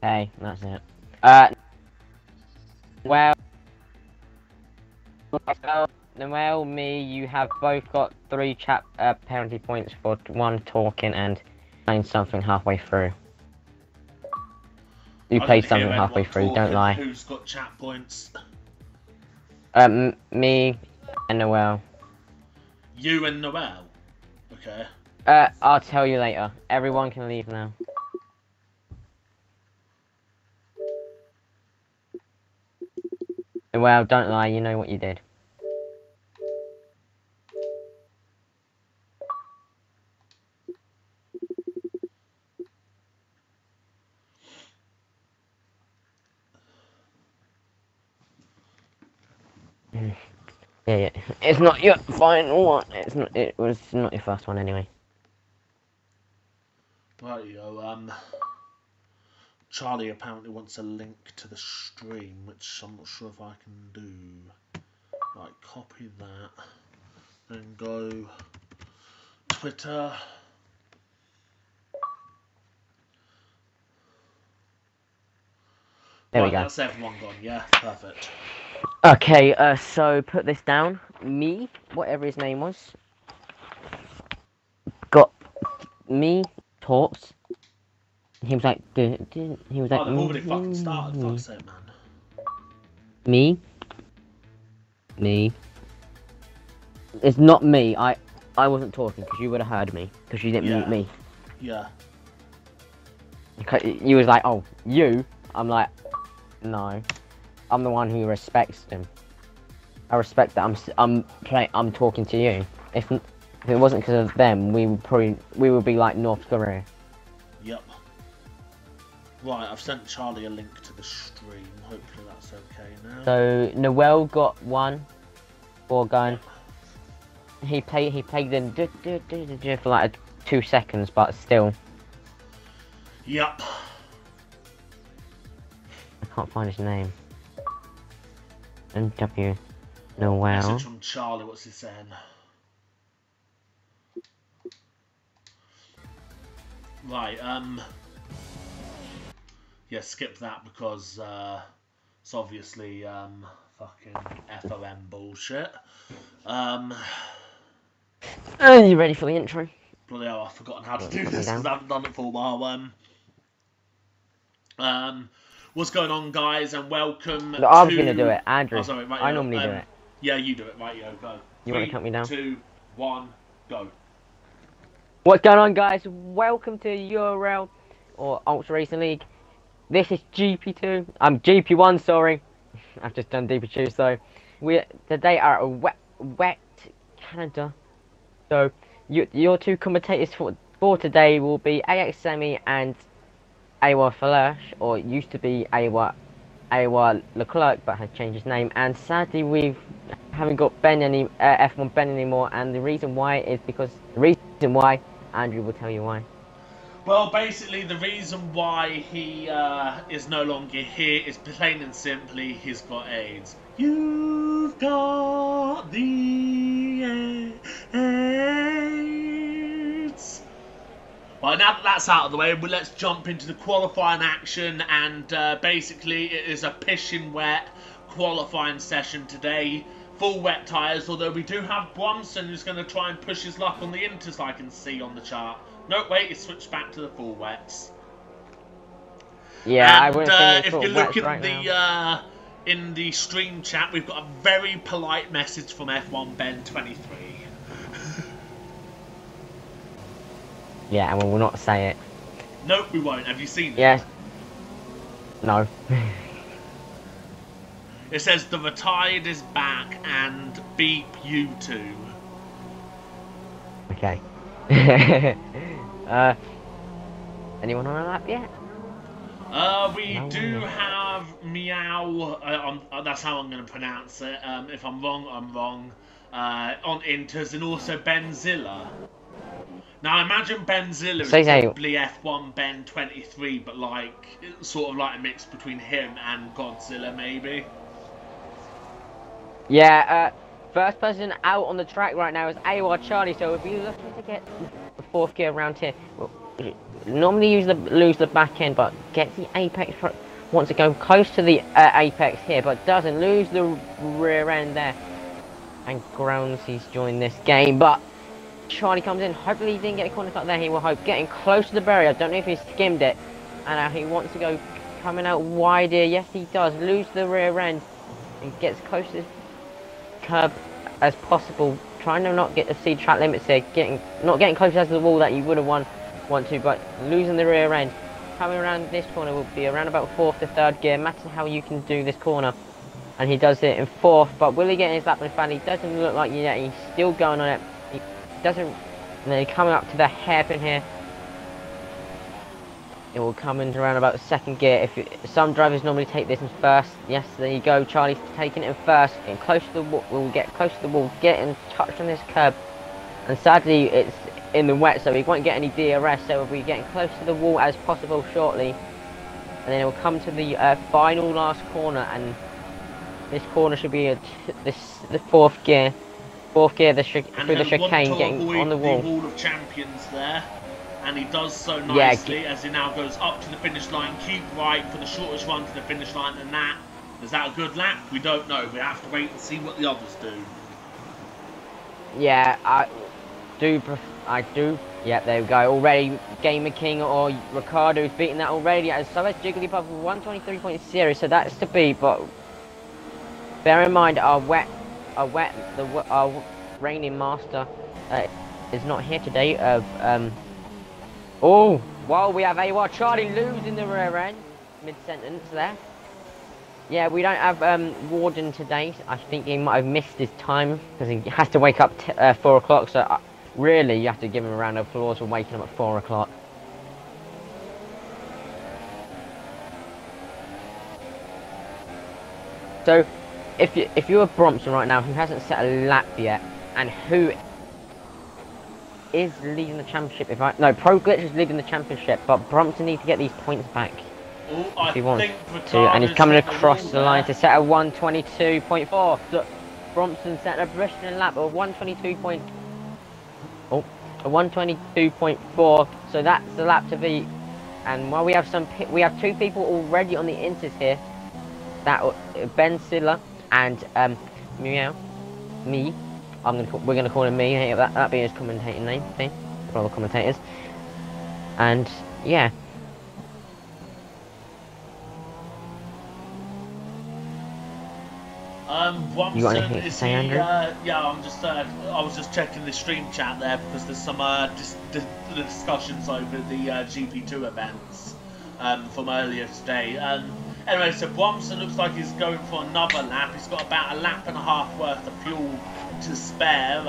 Hey, that's it. Well, Noel, me, you have both got 3 penalty points for one talking and saying something halfway through. You I played didn't something hear halfway anyone through, don't talking. lie. Who's got chat points? Me and Noel. You and Noel. Okay. I'll tell you later. Everyone can leave now. Noel, don't lie, you know what you did. Yeah. It's not your final one. It was not your first one anyway. Rightio, Charlie apparently wants a link to the stream, which I'm not sure if I can do. Right, copy that. Then go Twitter. There Right, we go. that's everyone gone, yeah? Perfect. Okay, so put this down. Me, whatever his name was, got me talks. He was like, he was like, Oh, they've already fucking started, fuck's sake, man. Me. It's not me. I wasn't talking because you would have heard me because you didn't mute me. Yeah. You was like, oh, you. I'm like, no. I'm the one who respects him. I respect that. I'm talking to you. If it wasn't because of them, we would be like North Korea. Yep. Right, I've sent Charlie a link to the stream. Hopefully that's okay now. So Noel got 1 for going. Yep. He played in for like 2 seconds, but still. Yep. I can't find his name. NW Noel. Message from Charlie. What's he saying? Right. Yeah, skip that because it's obviously fucking FOM bullshit. Are you ready for the intro? Bloody hell, I've forgotten how to do this because I haven't done it for a while. What's going on, guys, and welcome No, I was gonna do it, Andrew. Oh, sorry, right, I normally do it. Yeah, you do it, right, go. You want to count me down? 3, 2, 1, go. What's going on, guys? Welcome to Euro Round, or Ultra Racing League. This is GP2. I'm GP1, sorry. I've just done GP2, so we today are a wet Canada. So your 2 commentators for today will be AX Semi and Awa Flash, or it used to be Awa Leclerc, but has changed his name. And sadly, we haven't got F1 Ben anymore. And the reason why is because Andrew will tell you why. Well, basically, the reason why he is no longer here is plain and simply he's got AIDS. You've got the AIDS. Well, now that that's out of the way, let's jump into the qualifying action. And basically, it is a pissing wet qualifying session today. Full wet tyres, although we do have Bromson who's going to try and push his luck on the inters, I can see on the chart. No, wait, it switched back to the full wets. Yeah, and, I wouldn't think it's if you look right in the stream chat, we've got a very polite message from F1 Ben 23. Yeah, and we will not say it. Nope, we won't. Have you seen it? Yes. No. It says the retired is back and beep you two. Okay. Anyone on a lap yet? We do have Meow. That's how I'm going to pronounce it. If I'm wrong, I'm wrong. On Inters, and also Benzilla. Now, I imagine Benzilla is probably F1 Ben 23, but like sort of like a mix between him and Godzilla, maybe. Yeah. First person out on the track right now is AWR Charlie. So if you're looking to get the 4th gear around here, normally lose the back end, but gets the apex. Wants to go close to the apex here, but doesn't lose the rear end there. And grounds he's joined this game, but Charlie comes in. Hopefully he didn't get a corner cut there. He will hope getting close to the barrier. I don't know if he skimmed it, and he wants to go coming out wide here. Yes, he does lose the rear end and gets close to the curb as possible. Trying to not get to see track limits here. Not getting close to the wall that you would have want to, but losing the rear end. Coming around this corner will be around about 4th to 3rd gear. Matters how you can do this corner. And he does it in 4th, but will he get his lap in front? He doesn't look like yet. He's still going on it. He doesn't. And then coming up to the hairpin here. It will come in around about 2nd gear. Some drivers normally take this in 1st. Yes, there you go. Charlie's taking it in 1st. Getting close to the wall. We'll get close to the wall. Getting touched on this curb. And sadly, it's in the wet, so we won't get any DRS. So we'll be getting close to the wall as possible shortly. And then it will come to the final last corner, and this corner should be the 4th gear. 4th gear through the chicane, getting on the wall. The wall of champions there, and he does so nicely as he now goes up to the finish line. Keep right for the shortest run to the finish line, and that is that a good lap? We don't know. We have to wait and see what the others do. Yeah, I do. Yep, there we go. Already, Gamer King or Ricardo's beaten that already. So that's Jigglypuff with 123.0. So that's to beat, but bear in mind our reigning master is not here today. Oh, well, we have AWR Charlie losing the rear end mid-sentence there. Yeah, we don't have Warden today. I think he might have missed his time because he has to wake up 4 o'clock. So really, you have to give him a round of applause for waking up at 4 o'clock. So, if you're Brompton right now, who hasn't set a lap yet, and who is leading the championship, Pro Glitch is leading the championship, but Brompton needs to get these points back. Oh, if he wants to, and he's coming across the line to set a 122.4. So Brompton set a Bristol lap of 122.4. So that's the lap to beat. And while we have 2 people already on the inters here, that Ben Silla and Meow, me. We're gonna call him me. That be his commentating name for all the commentators. And yeah. You got anything to say, Andrew? Yeah, I was just checking the stream chat there because there's some discussions over the GP2 events from earlier today. Anyway, so Bromson looks like he's going for another lap. He's got about a lap and a half worth of fuel to spare.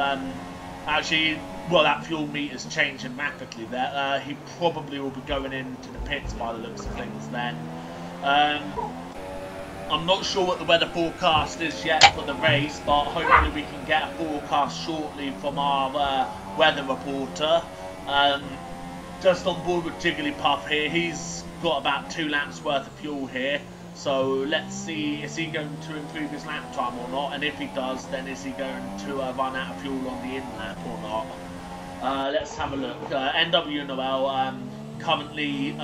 Actually, well, that fuel meter's changing rapidly there. He probably will be going into the pits by the looks of things then. I'm not sure what the weather forecast is yet for the race, but hopefully we can get a forecast shortly from our weather reporter. Just on board with Jigglypuff here, he's got about 2 laps worth of fuel here. So let's see, is he going to improve his lap time or not? And if he does, then is he going to run out of fuel on the in-lap or not? Let's have a look. NW Noel currently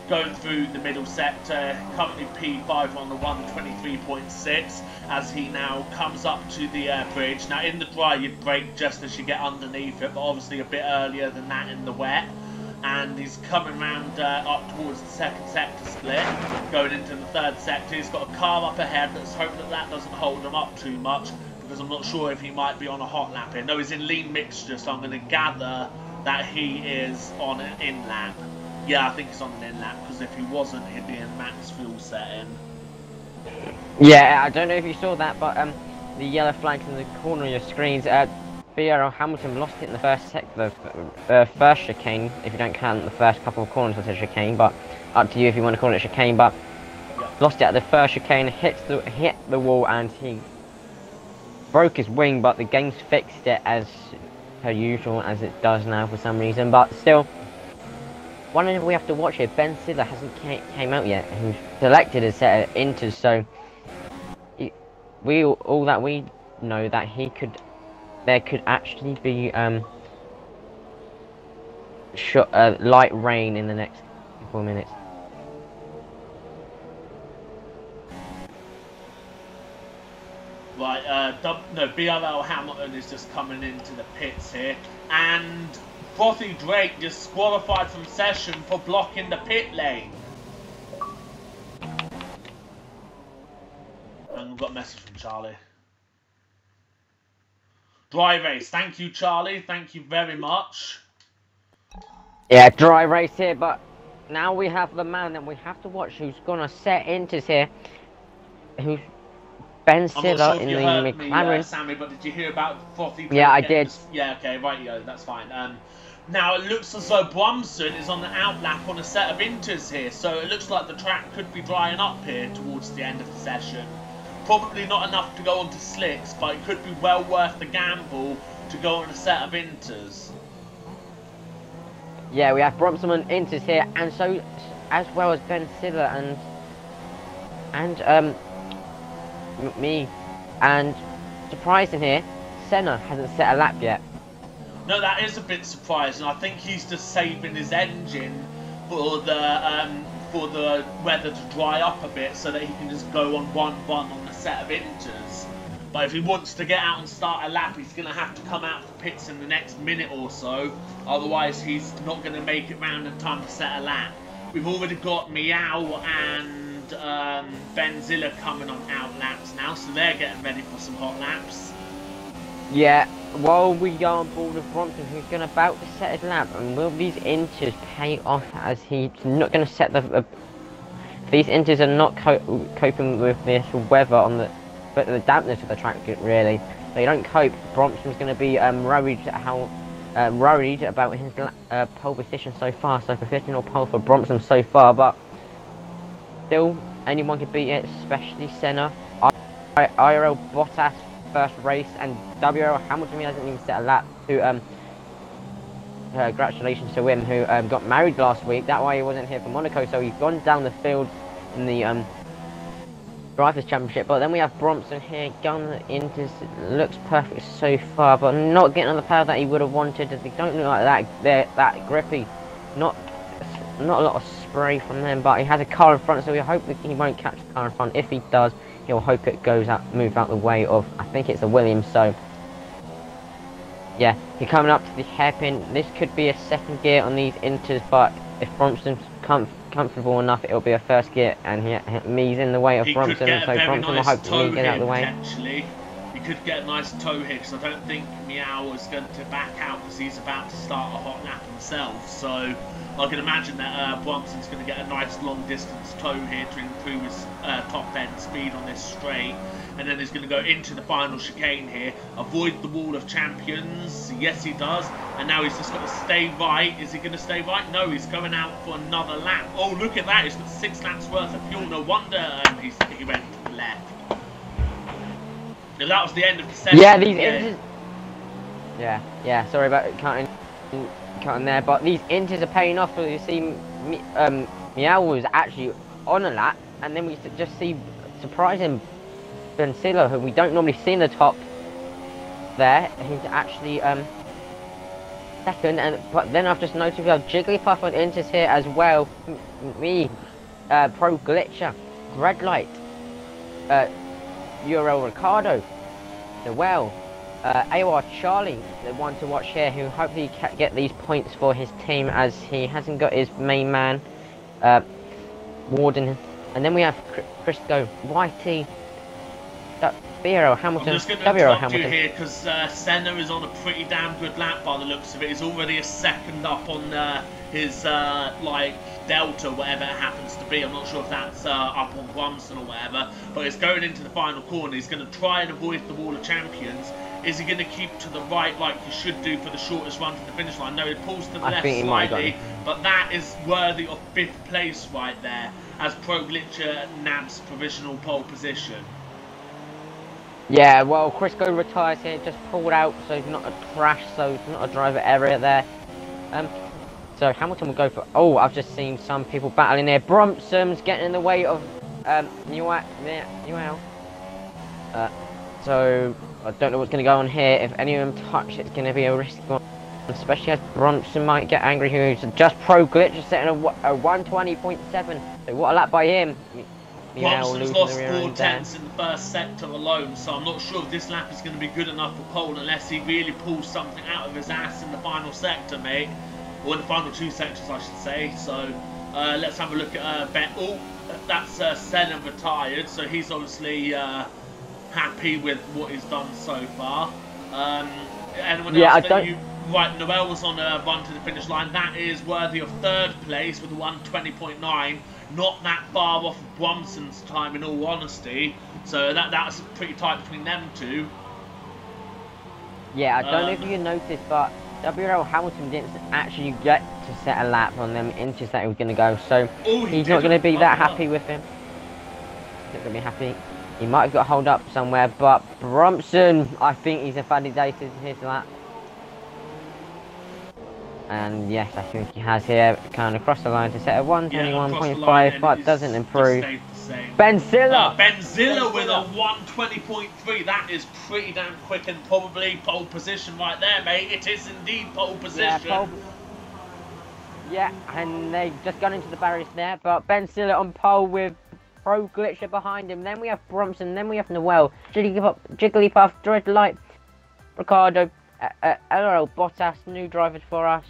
going through the middle sector, currently P5 on the 123.6 as he now comes up to the bridge. Now in the dry you'd brake just as you get underneath it, but obviously a bit earlier than that in the wet. And he's coming round up towards the 2nd sector split, going into the 3rd sector. He's got a car up ahead. Let's hope that that doesn't hold him up too much, because I'm not sure if he might be on a hot lap here. No, he's in lean mixture, so I'm going to gather that he is on an in-lap. Yeah, I think he's on an in-lap, because if he wasn't, he'd be in max fuel setting. Yeah, I don't know if you saw that, but the yellow flags in the corner of your screens, Hamilton lost it in the first first chicane, if you don't count the first couple of corners as a chicane, but up to you if you want to call it a chicane, but lost it at the first chicane, hit the wall, and he broke his wing, but the game's fixed it as per usual, as it does now for some reason. But still, one thing we have to watch here, Ben Sidler hasn't came out yet, who's selected as set of inters, so all that we know that there could actually be light rain in the next couple of minutes. Right, no, BRL Hamilton is just coming into the pits here, and Frothy Drake just disqualified from session for blocking the pit lane. And we've got a message from Charlie. Dry race, thank you, Charlie, thank you very much. Yeah, dry race here, but now we have the man that we have to watch who's gonna set Inters here. Who's Ben I'm not Siller sure if in you the heard McLaren. me, Sammy, but did you hear about Frothy Drake? Yeah, I did. Yeah, okay, right, you go, that's fine. Now it looks as though Brumson is on the outlap on a set of inters here, so it looks like the track could be drying up here towards the end of the session. Probably not enough to go onto slicks, but it could be well worth the gamble to go on a set of inters. Yeah, we have Bromson and Inters here, and so as well as Ben Siller and me, and surprising here, Senna hasn't set a lap yet. No, that is a bit surprising. I think he's just saving his engine for the weather to dry up a bit, so that he can just go on 1-1 on the set of inters. But if he wants to get out and start a lap, he's going to have to come out the pits in the next minute or so. Otherwise, he's not going to make it round in time to set a lap. We've already got Meow and Ben Ziller coming on out laps now, so they're getting ready for some hot laps. Yeah, while we are on board with Bromson, who's going to about to set his lap, and will these inters pay off as he's not going to set the... these inters are not coping with this weather on the dampness of the track, really. They don't cope. Bromson's going to be worried about his pole position so far, so provisional pole for Bromson so far, but still, anyone could beat it, especially Senna. IRL Bottas first race, and WRL Hamilton hasn't even set a lap to congratulations to him, who got married last week. That why he wasn't here for Monaco, so he's gone down the field in the Drivers' Championship. But then we have Bromson here, going into, looks perfect so far, but not getting on the power that he would have wanted, as they don't look like that. They're that grippy. Not a lot of spray from them, but he has a car in front, so we hope that he won't catch the car in front. If he does, he'll hope it moves out the way of, I think it's a Williams. So yeah, he's coming up to the hairpin. This could be a second gear on these inters, but if Bromson's comfortable enough, it'll be a first gear, and me's in the way of Bromson, so Bromson will hope to get out of the way. Potentially. He could get a nice toe hit, because I don't think Meow is going to back out, because he's about to start a hot lap himself. So I can imagine that Bromson's going to get a nice long distance toe hit to improve his top end speed on this straight. And then he's going to go into the final chicane here, avoid the wall of champions. Yes, he does. And now he's just got to stay right. Is he going to stay right? No, he's going out for another lap. Oh, look at that. He's got 6 laps worth of fuel. No wonder he went to the left. Now, that was the end of the session. Yeah, these inters... Yeah, sorry about cutting there, but these inters are paying off. So you see, Meow was actually on a lap, and then we just see surprising Ben Siller, who we don't normally see in the top there. He's actually second, but then I've just noticed we have Jigglypuff on inters here as well. Pro Glitcher, Red Light, Euro Ricardo, the well, AOR Charlie, the one to watch here, who hopefully can get these points for his team, as he hasn't got his main man, Warden. And then we have Crisco, YT, BRL Hamilton, I'm just going to interrupt you here, because Senna is on a pretty damn good lap by the looks of it. He's already a second up on his like Delta, whatever it happens to be. I'm not sure if that's up on Bromson or whatever, but it's going into the final corner. He's going to try and avoid the wall of champions. Is he going to keep to the right like he should do for the shortest run to the finish line? No, he pulls to the left slightly, but that is worthy of 5th place right there, as Pro Glitcher nabs provisional pole position. Yeah, well, Crisco retires here, just pulled out, so it's not a crash, so it's not a driver area there. So Hamilton will go for... Oh, I've just seen some people battling there. Bromson's getting in the way of Newell. So I don't know what's going to go on here. If any of them touch, it's going to be a risky one. especially as Bronson might get angry. Who's just pro glitch is setting a 120.7. So what a lap by him. Bronson's Losing the lost rear 4 end there. tenths in the first sector alone, so I'm not sure if this lap is going to be good enough for pole unless he really pulls something out of his ass in the final sector, mate. Or in the final 2 sectors, I should say. So let's have a look at Ben. Oh, that's Senna retired, so he's obviously happy with what he's done so far. Anyone else that you... Right, Noel was on a run to the finish line. That is worthy of 3rd place with a 120.9. Not that far off of Bronson's time, in all honesty. So that's pretty tight between them two. Yeah, I don't know if you noticed, but WRL Hamilton didn't actually get to set a lap on them inches that he was going to go. So he's not going to be that happy with him. He's not going to be happy. He might have got hold up somewhere, but Bronson, I think he's invalidated his lap. And yes, I think he has here, kind of across the line to set a 121.5, but doesn't improve. Benzilla! Benzilla with a 120.3. That is pretty damn quick and probably pole position right there, mate. It is indeed pole position. Yeah, and they've just gone into the barriers there, but Benzilla on pole with Pro Glitcher behind him. Then we have Bronson, then we have Noel, Jigglypuff, Dreadlight, Ricardo, LRL Bottas, new driver for us.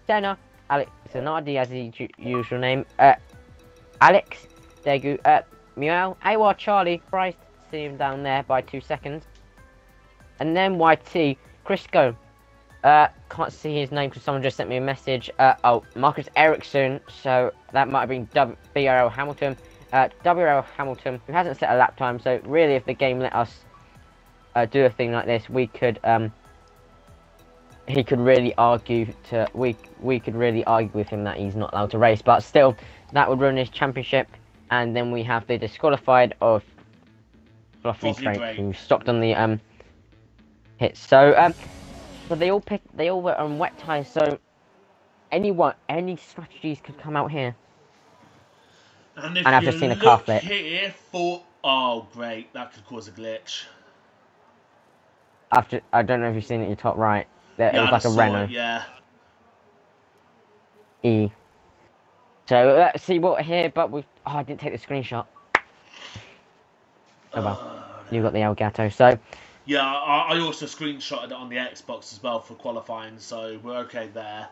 Senna, Alex Zanardi as his usual name. Alex, Degu, Meow, AWR Charlie, Christ, see him down there by 2 seconds. And then YT, Crisco. Can't see his name because someone just sent me a message. Oh, Marcus Ericsson, so that might have been WRL Hamilton. WRL Hamilton, who hasn't set a lap time, so really if the game let us do a thing like this, we could he could really argue to we could really argue with him that he's not allowed to race, but still that would ruin his championship. And then we have the disqualified of Fluffy Drake, who stopped on the hit. So but they all were on wet tires, so any strategies could come out here. And if I've you just seen a car look flip here for... Oh, great. That could cause a glitch. after, I don't know if you've seen it in your top right. It was like a Renault. Yeah. E. So let's see what here, but we... Oh, I didn't take the screenshot. Oh well. You got the Elgato, so... Yeah, I also screenshotted it on the Xbox as well for qualifying, so we're okay there.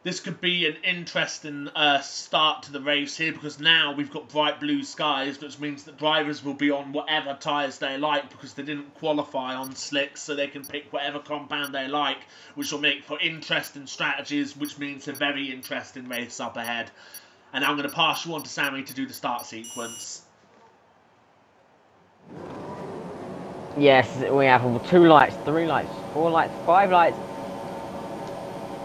This could be an interesting start to the race here, because now we've got bright blue skies, which means that drivers will be on whatever tyres they like, because they didn't qualify on slicks, so they can pick whatever compound they like, which will make for interesting strategies, which means a very interesting race up ahead. And I'm going to pass you on to Sammy to do the start sequence. Yes, we have 2 lights, 3 lights, 4 lights, 5 lights.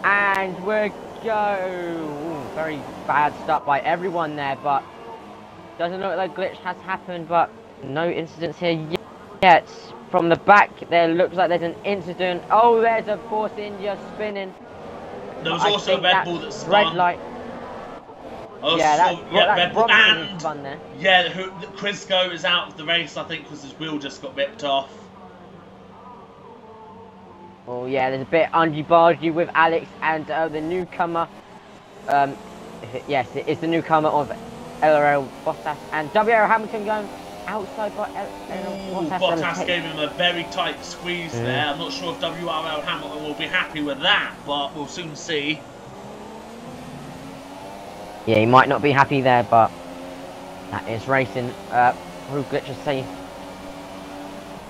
And we're go. Ooh, very bad start by everyone there, but doesn't look like a glitch has happened, but no incidents here yet. From the back, there looks like there's an incident. Oh, there's a Force India spinning. There was also a Red Bull that spun. Red light. Red Bull and spun there. Yeah, Crisco is out of the race, I think, because his wheel just got ripped off. Oh yeah, there's a bit argy-bargy with Alex and the newcomer. Yes, it's the newcomer of LRL Bottas and WRL Hamilton going outside by LRL Bottas. Bottas gave him a very tight squeeze there. I'm not sure if WRL Hamilton will be happy with that, but we'll soon see. Yeah, he might not be happy there, but that is racing. Rue Glitcher say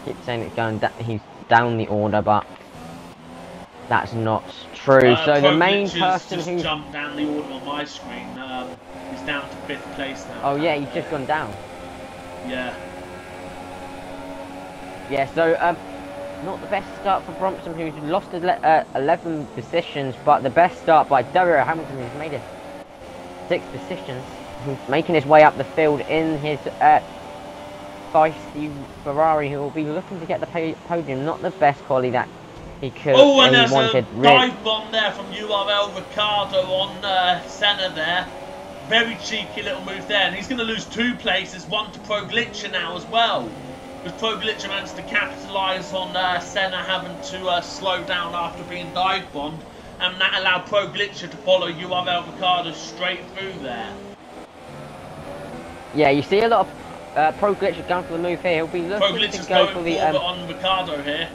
keep saying it's going he's down the order, but that's not true. So the main person who jumped down the order on my screen, he's down to 5th place now. Oh yeah, he's just gone down. Yeah. Yeah, so not the best start for Bronson, who's lost 11 positions, but the best start by WRL Hamilton, who's made it 6 positions, who's making his way up the field in his feisty Ferrari, who will be looking to get the podium. Not the best quality that he could. Oh, and there's a dive bomb there from URL Ricardo on Senna there. Very cheeky little move there, and he's going to lose 2 places, 1 to Pro Glitcher now as well. Because Proglic managed to capitalise on Senna having to slow down after being dive bombed, and that allowed Proglic to follow URL Ricardo straight through there. Yeah, you see a lot of Proglic going for the move here. He'll be looking Proglic to is go going for the forward on Ricardo here.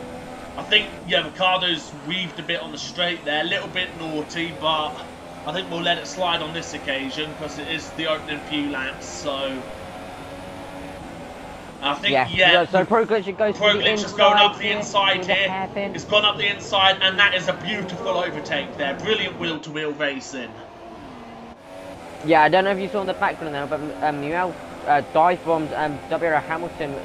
I think, yeah, Ricardo's weaved a bit on the straight there, a little bit naughty, but I think we'll let it slide on this occasion because it is the opening few laps, so... I think, yeah, so Proglic goes for the Proglic inside is going up the here, inside with the here. hairpin. It's gone up the inside, and that is a beautiful overtake there. Brilliant wheel-to-wheel racing. Yeah, I don't know if you saw in the background now, but Muel dive bombed W.R. Hamilton.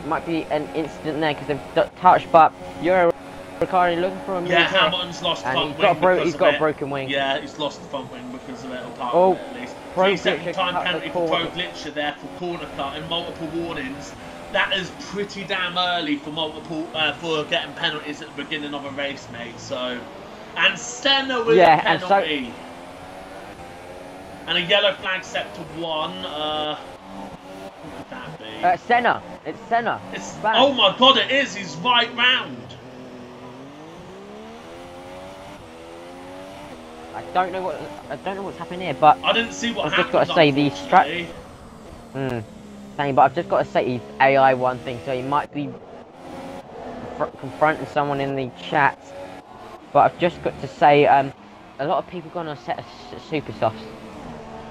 Might be an incident there because they've touched, but Euro Ricardo looking for a move Yeah, here. Hamilton's lost And front he's wing got he's got it. a broken wing. Yeah, he's lost the front wing because of it, or part Oh, of it at least. Proglic 3-second time cut penalty the for corner. Proglic there for corner cut and multiple warnings. That is pretty damn early for for getting penalties at the beginning of a race, mate. So, and Senna with a penalty. And a yellow flag set to 1. What could that be? Senna. It's Senna. Oh my god, it is. He's right round. I don't know what's happening here, but I didn't see what I've happened. just got to say the strat. But I've just got to say he's AI one thing, so he might be confronting someone in the chat. But I've just got to say a lot of people going to set a super softs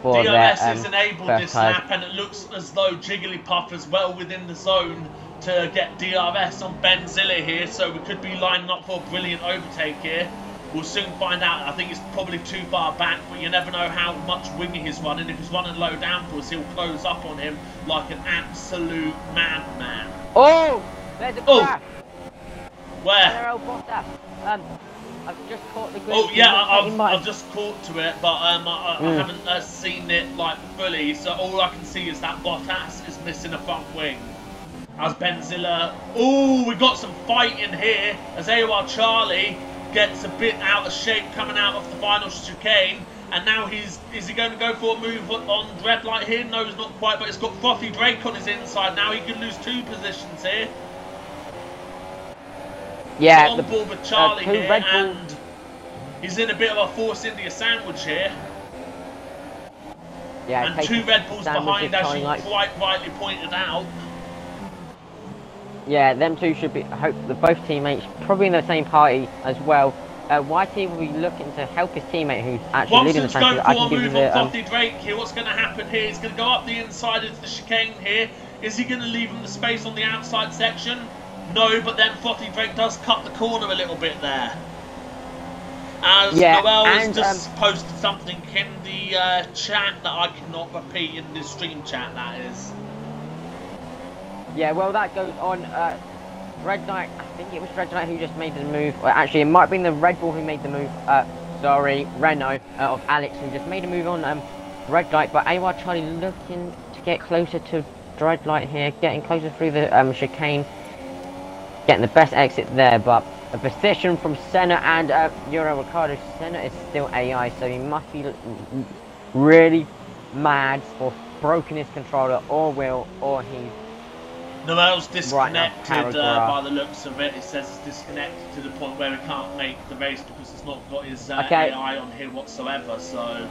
for DRS their is enabled this lap, and it looks as though Jigglypuff is well within the zone to get DRS on Benzilla here, so we could be lining up for a brilliant overtake here. We'll soon find out. I think it's probably too far back, but you never know how much winging he's running. If he's running low down for us, he'll close up on him like an absolute madman. Oh! There's a crash! Where? I've just caught the Oh yeah, I've just caught to it, but I haven't seen it like fully. So all I can see is that Bottas is missing a front wing. As Benzilla, oh, we got some fighting here as AOR Charlie gets a bit out of shape coming out of the final chicane, and now is he going to go for a move on red light here? No, he's not quite, but it's got Frothy Drake on his inside now. He could lose 2 positions here. Yeah, on board with Charlie here, and he's in a bit of a Force India sandwich here. Yeah, and 2 Red Bulls behind, as you quite rightly pointed out. Yeah, them two should be. I hope both teammates probably in the same party as well. YT will be looking to help his teammate who's actually leading the championship. Watson's going for a move on Frothy Drake here. What's going to happen here? He's going to go up the inside of the chicane here. Is he going to leave him the space on the outside section? No, but then Frothy Drake does cut the corner a little bit there. As Noel has just posted something in the chat that I cannot repeat in the stream chat, that is. Yeah, well, that goes on. Red Knight, I think it was Red Knight who just made the move. Well, actually, it might have been the Red Bull who made the move. Sorry, Renault of Alex who just made a move on Red Knight. But AWR Charlie looking to get closer to Red Light here, getting closer through the chicane, getting the best exit there. But a position from Senna and Euro Ricardo. Senna is still AI, so he must be really mad or broken his controller or will, or he's Noel's disconnected by the looks of it. It says it's disconnected to the point where he can't make the race because it's not got his AI on here whatsoever. So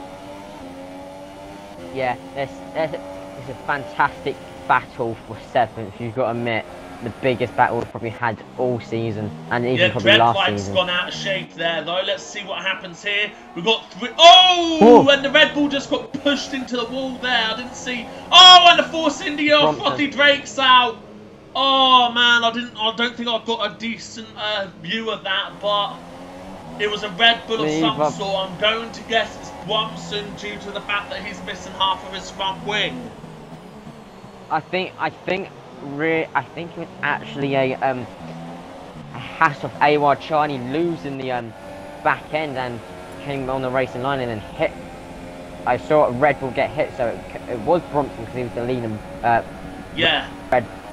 yeah, it's a fantastic battle for 7th. You've got to admit, the biggest battle we've probably had all season, and even probably last season. Gone out of shape there though. Let's see what happens here. We've got 3. Oh, and the Red Bull just got pushed into the wall there. I didn't see. Oh, and the Force India off Frothy Drake's out. Oh man, I don't think I've got a decent view of that, but it was a Red Bull of some sort. I'm going to guess it's Bromson due to the fact that he's missing half of his front wing. I think it was actually a hash of AWR Charlie losing the back end and came on the racing line and then hit. I saw a Red Bull get hit, so it was Bromson because he was the leading. Yeah.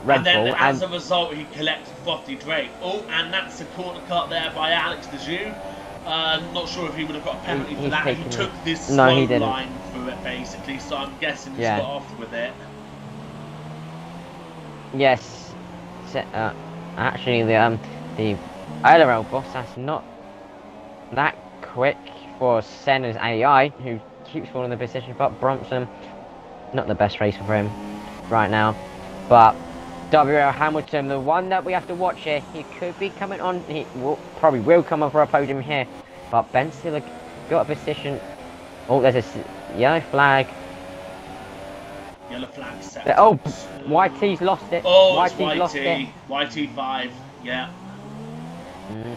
Red and then Bull, as a result, he collected Frothy Drake. Oh, and that's a corner cut there by Alex Dejoux. Not sure if he would have got a penalty for that. He took this slow line through it, basically, so I'm guessing he's got off with it. Yes. actually the IRL boss that's not that quick for Senna's AI, who keeps falling in the position. But Bronson, not the best racer for him right now. But WL Hamilton, the one that we have to watch here, he could be coming on. He probably will come on for a podium here. But Ben Stiller got a position. Oh, there's a yellow flag. Yellow flag set. Oh, YT's lost it. Oh, YT's lost it. YT5, yeah.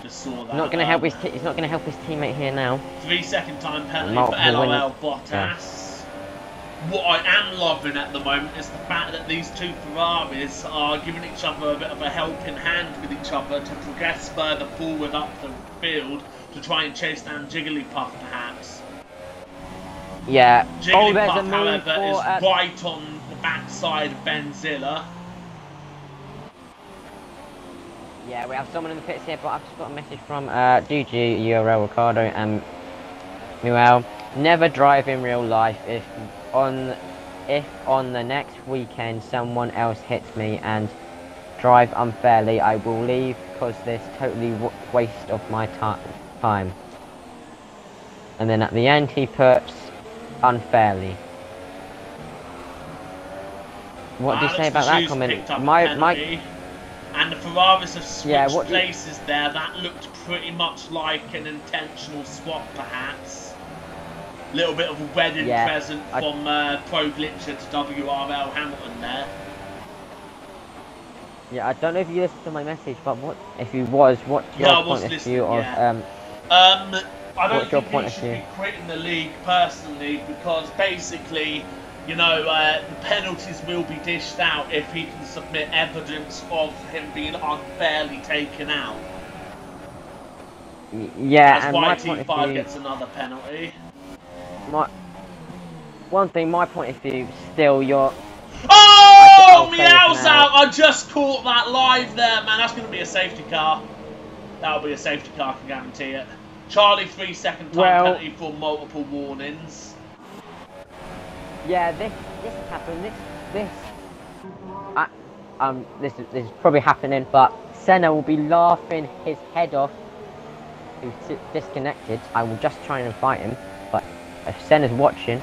Just saw that. Not gonna help his. He's not gonna help his teammate here now. 3-second time penalty for LOL Bottas. Yeah. What I am loving at the moment is the fact that these two Ferraris are giving each other a bit of a helping hand with each other to progress further forward up the field to try and chase down Jigglypuff, perhaps. Yeah. Jigglypuff, however, is right on the backside of Benzilla. Yeah, we have someone in the pits here, but I've just got a message from DG, URL, Ricardo, and Muel. Never drive in real life. If on the next weekend someone else hits me and drive unfairly, I will leave because this totally waste of my time. And then at the end he puts unfairly. What do you say about that comment? My and the Ferraris have switched places there. That looked pretty much like an intentional swap, perhaps. Little bit of a wedding present from Pro Glitcher to WRL Hamilton there. Yeah, I don't know if you listened to my message, but what's your point of view of I don't think he should be quitting the league personally, because basically, you know, the penalties will be dished out if he can submit evidence of him being unfairly taken out. Yeah, as and YT5 gets another penalty. My point of view, still you're... Oh, Meow's out! I just caught that live there, man. That's going to be a safety car. That'll be a safety car, I can guarantee it. Charlie, 3-second time penalty for multiple warnings. Yeah, this happened. This is probably happening, but Senna will be laughing his head off. He's disconnected. I will just try and invite him, but if Senna's watching,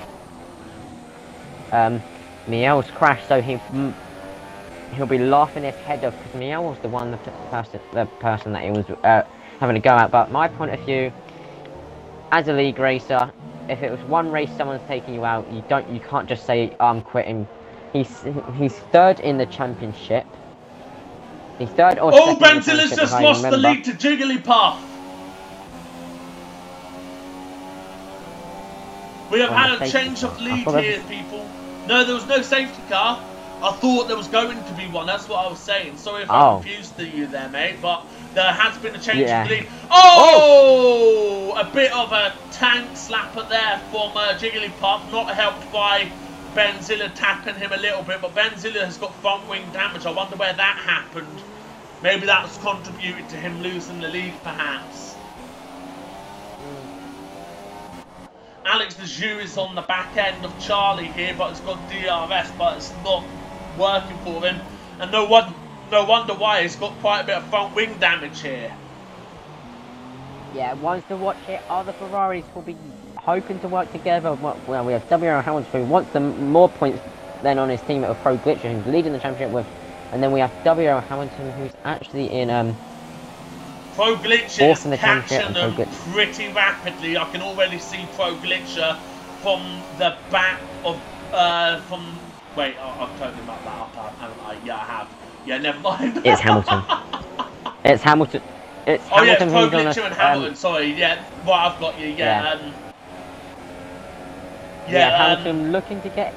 Miel's crashed, so he'll be laughing his head off because Miel was the person that he was having a go at. But my point of view, as a league racer, if it was one race someone's taking you out, you can't just say I'm quitting. He's third in the championship. He's third or second. Oh, Benzilla's just lost the lead to Jigglypuff. We have had a change of lead here, people. No, there was no safety car. I thought there was going to be one. That's what I was saying. Sorry if I confused you there, mate. But there has been a change of lead. Oh! A bit of a tank slapper there from Jigglypuff. Not helped by Benzilla tapping him a little bit. But Benzilla has got front wing damage. I wonder where that happened. Maybe that's contributed to him losing the lead, perhaps. Alex the Jew is on the back end of Charlie here, but it's got DRS, but it's not working for him. And no wonder why. He's got quite a bit of front wing damage here. Yeah, ones to watch it are the Ferraris will be hoping to work together. Well, we have WR Hamilton who wants more points than on his team of Pro Glitcher, who's leading the championship with. And then we have WR Hamilton, who's actually in Pro Glitcher is catching them pretty rapidly. I can already see Pro Glitcher from the back of wait, I've totally mucked that up, haven't I? Yeah, I have. Yeah, never mind. It's Hamilton. It's Hamilton. It's Hamilton. Pro Glitcher and Hamilton. Sorry, yeah. Well, I've got you. Yeah. Hamilton looking to get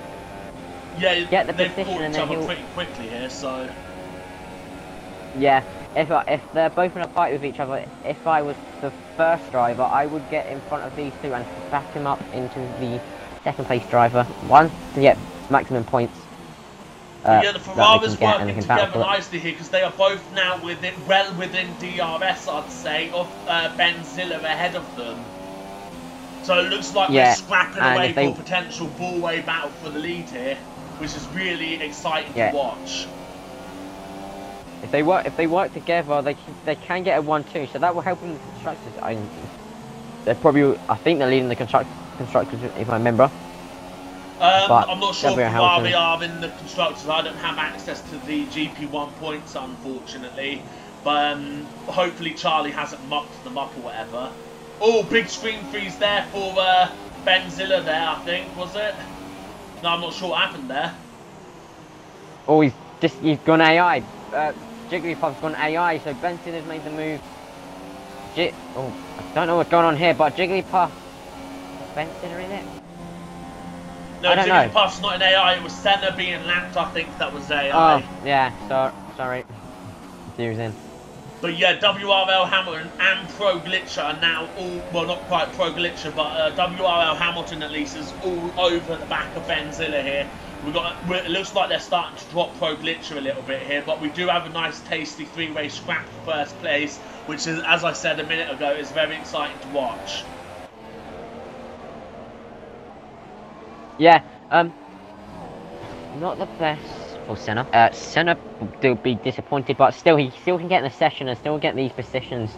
the position, and then he'll pretty quickly here. So. Yeah. If they're both in a fight with each other, if I was the first driver, I would get in front of these two and back him up into the second place driver. One, to get maximum points. Yeah, the Ferraris working together nicely here because they are both now well within DRS, I'd say, of Benzilla ahead of them. So it looks like we're scrapping away for a potential ball-way battle for the lead here, which is really exciting to watch. if they work together, they can get a 1-2. So that will help in the constructors. I think they're leading the constructors if I remember. But I'm not sure W if you Hamilton. are in the constructors. I don't have access to the GP1 points, unfortunately. But hopefully Charlie hasn't mucked them up or whatever. Oh, big screen freeze there for Benzilla there, I think, was it? No, I'm not sure what happened there. Oh, he's gone AI. Jigglypuff's gone AI, so Benson has made the move. Oh, I don't know what's going on here, but Jigglypuff. Benson in it? No, I don't know. Jigglypuff's not an AI. It was Senna being lapped. I think that was AI. Oh, yeah. Sorry. Confusing. But yeah, WRL Hamilton and Pro Glitcher are now all, well, not quite Pro Glitcher, but WRL Hamilton at least is all over the back of Benzilla here. It looks like they're starting to drop Pro Glitcher a little bit here, but we do have a nice tasty three-way scrap for first place, which is, as I said a minute ago, is very exciting to watch. Yeah, not the best for Senna. Senna will be disappointed, but still, he still can get in the session and still get these positions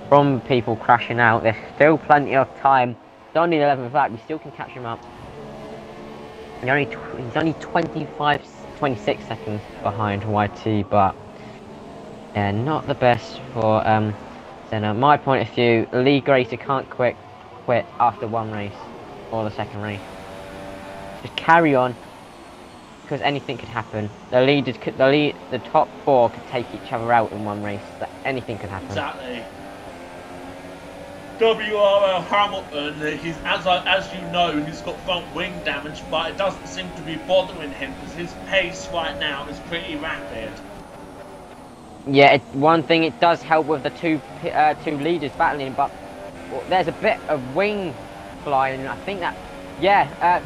from people crashing out. There's still plenty of time. It's only 11th lap, we still can catch him up. He's only 26 seconds behind YT, but yeah, not the best for Senna. My point of view, league racer can't quit after one race or the second race. Just carry on, because anything could happen. The top four could take each other out in one race. So anything could happen. Exactly. WRL Hamilton, as you know, he's got front wing damage, but it doesn't seem to be bothering him because his pace right now is pretty rapid. Yeah, one thing it does help with the two leaders battling, but there's a bit of wing flying. I think that, yeah,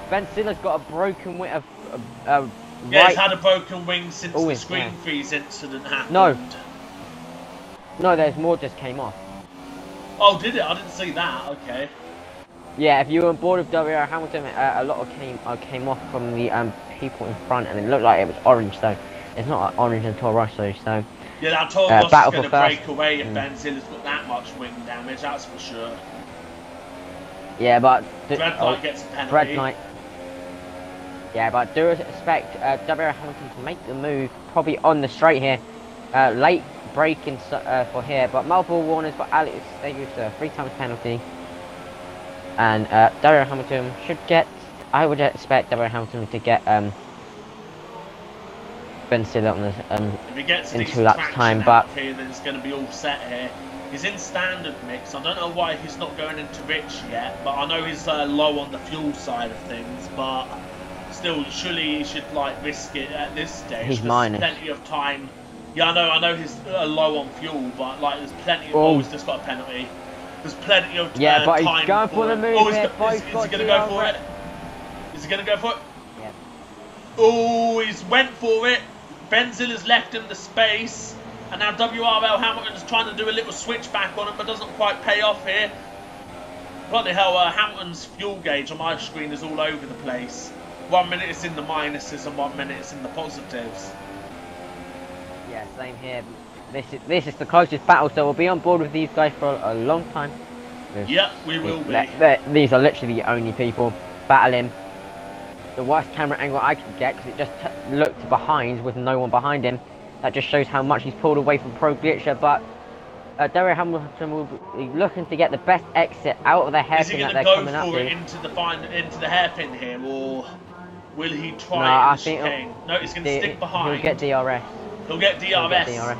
Benzilla's got a broken wing. Yeah, he's had a broken wing since the screen freeze incident happened. No, there's more just came off. Oh, did it? I didn't see that. Okay. Yeah, if you were on board with WR Hamilton, a lot of came off from the people in front, and it looked like it was orange. So it's not orange in Toro Rosso. So yeah, that Toro Rosso is going to break away if Benzilla's got that much wing damage. That's for sure. Yeah, but Red Knight gets a penalty. Red Knight. Yeah, but do expect WR Hamilton to make the move probably on the straight here. Late braking for here, but multiple warnings for Alex. They used a 3-time penalty, and WR Hamilton should get. I would expect WR Hamilton to get Benzilla on the if he gets in 2 laps time, but here, then it's going to be all set here. He's in standard mix. I don't know why he's not going into rich yet, but I know he's low on the fuel side of things, but still, surely he should like risk it at this stage. He's minus. Plenty of time. Yeah, I know he's low on fuel, but like there's plenty of... Oh, he's just got a penalty. There's plenty of yeah, but time he's going for the move. Is he going to go for it? Is he going to go for it? Yeah. Oh, he's went for it. Benzilla's left him the space. And now WRL Hamilton's trying to do a little switchback on him, but doesn't quite pay off here. Bloody hell, Hamilton's fuel gauge on my screen is all over the place. 1 minute it's in the minuses and 1 minute it's in the positives. Yeah, same here. This is the closest battle, so we'll be on board with these guys for a long time. Yep, we will be. These are literally the only people battling. The worst camera angle I could get, because it just looked behind with no one behind him. That just shows how much he's pulled away from Pro Glitcher, but WR Hamilton will be looking to get the best exit out of the hairpin that they're coming up to. Is he going to go for it into the hairpin here, or will he try No, he's going to stick behind. He'll get DRS. He'll get DRS.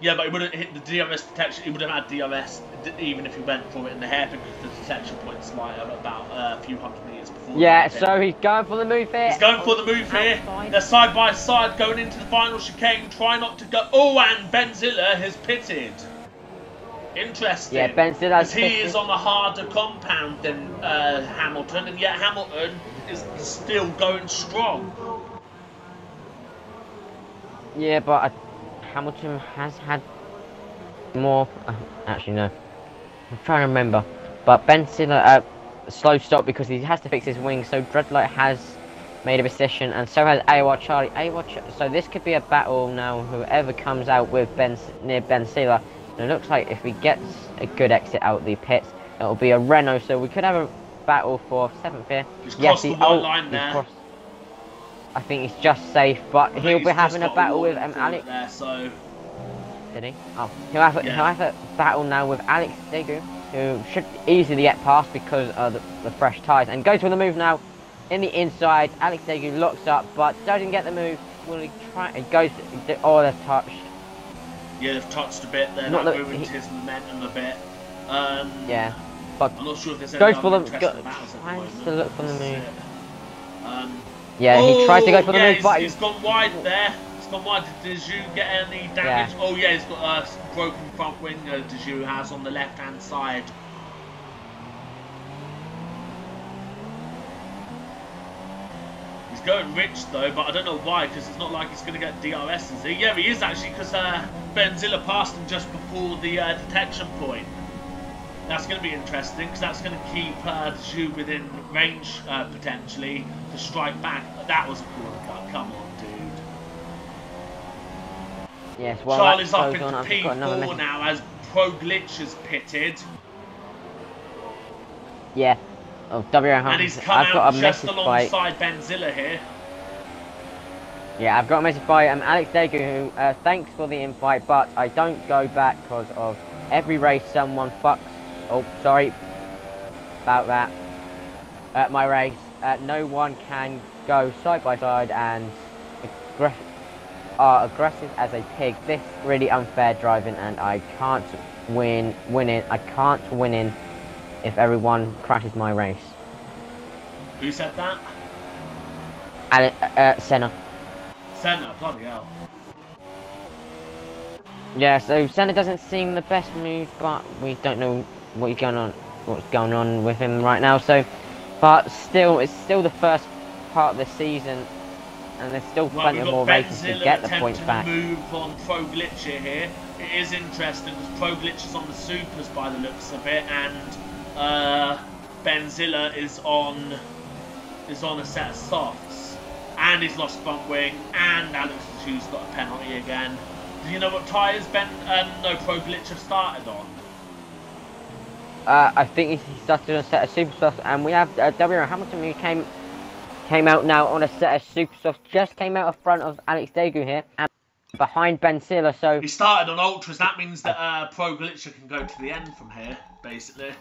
Yeah, but he wouldn't hit the DRS detection. He would have had DRS even if he went for it in the hairpin, because the detection point's like about a few hundred meters before. Yeah, so he's going for the move here. He's going for the move here. They're side by side going into the final chicane. Try not to go. Oh, and Benzilla has pitted. Interesting. Yeah, Benzilla's pitted. He is on a harder compound than Hamilton, and yet Hamilton is still going strong. Yeah, but Hamilton has had more. Actually, no. I'm trying to remember. But Benzilla slow stop because he has to fix his wing. So Dreadlight has made a position, and so has AWR Charlie. So this could be a battle now. Whoever comes out with near Ben Sela. And it looks like if he gets a good exit out of the pits, it'll be a Renault. So we could have a battle for 7th here. He's Yes, crossed the white line there. I think he's just safe, but he'll be having a battle with Alex. There, so. Did he? Oh, he'll have a battle now with Alex Degu, who should easily get past because of the fresh tyres. And goes for the move now in the inside. Alex Degu locks up, but doesn't get the move. Will he try? It goes. Oh, they've touched. Yeah, they've touched a bit there. That ruined his momentum a bit. Yeah, but I'm not sure if there's goes for them. Tries to look for the move. Yeah, he tries to go for the move, but he's gone wide there. He's gone wide. Did Deju get any damage? Yeah. Oh yeah, he's got a broken front wing. Deju has on the left-hand side. He's going rich though, but I don't know why, because it's not like he's going to get DRS, is he? Yeah, he is actually, because Benzilla passed him just before the detection point. That's going to be interesting, because that's going to keep Deju within range, potentially, to strike back. That was a corner cut. Come on, dude. Yes, well, Charlie's up into P4 now, as Pro Glitch has pitted. Yeah. Oh, and he's come out just alongside Benzilla here. Yeah, I've got a message by Alex Degu, who thanks for the invite, but I don't go back because of every race someone fucks. Oh, sorry about that. My race, no one can go side by side and are aggressive as a pig. This really unfair driving, and I can't win if everyone crashes my race. Who said that? Senna. Senna, bloody hell. Yeah, so Senna doesn't seem the best move, but we don't know what's going on with him right now. So, but still, it's still the first part of the season, and there's still plenty of more races to get the points back. Move on Pro Glitcher here. It is interesting because Pro Glitcher's on the supers by the looks of it, and Benzilla is on a set of softs, and he's lost front wing, and Alex Deju's got a penalty again. Do you know what tyres Pro Glitcher started on? I think he started on a set of super softs, and we have W. Hamilton, who came out now on a set of super softs, just came out in front of Alex Degu here, and behind Benzilla. So he started on ultras. That means that Pro Glitcher can go to the end from here, basically.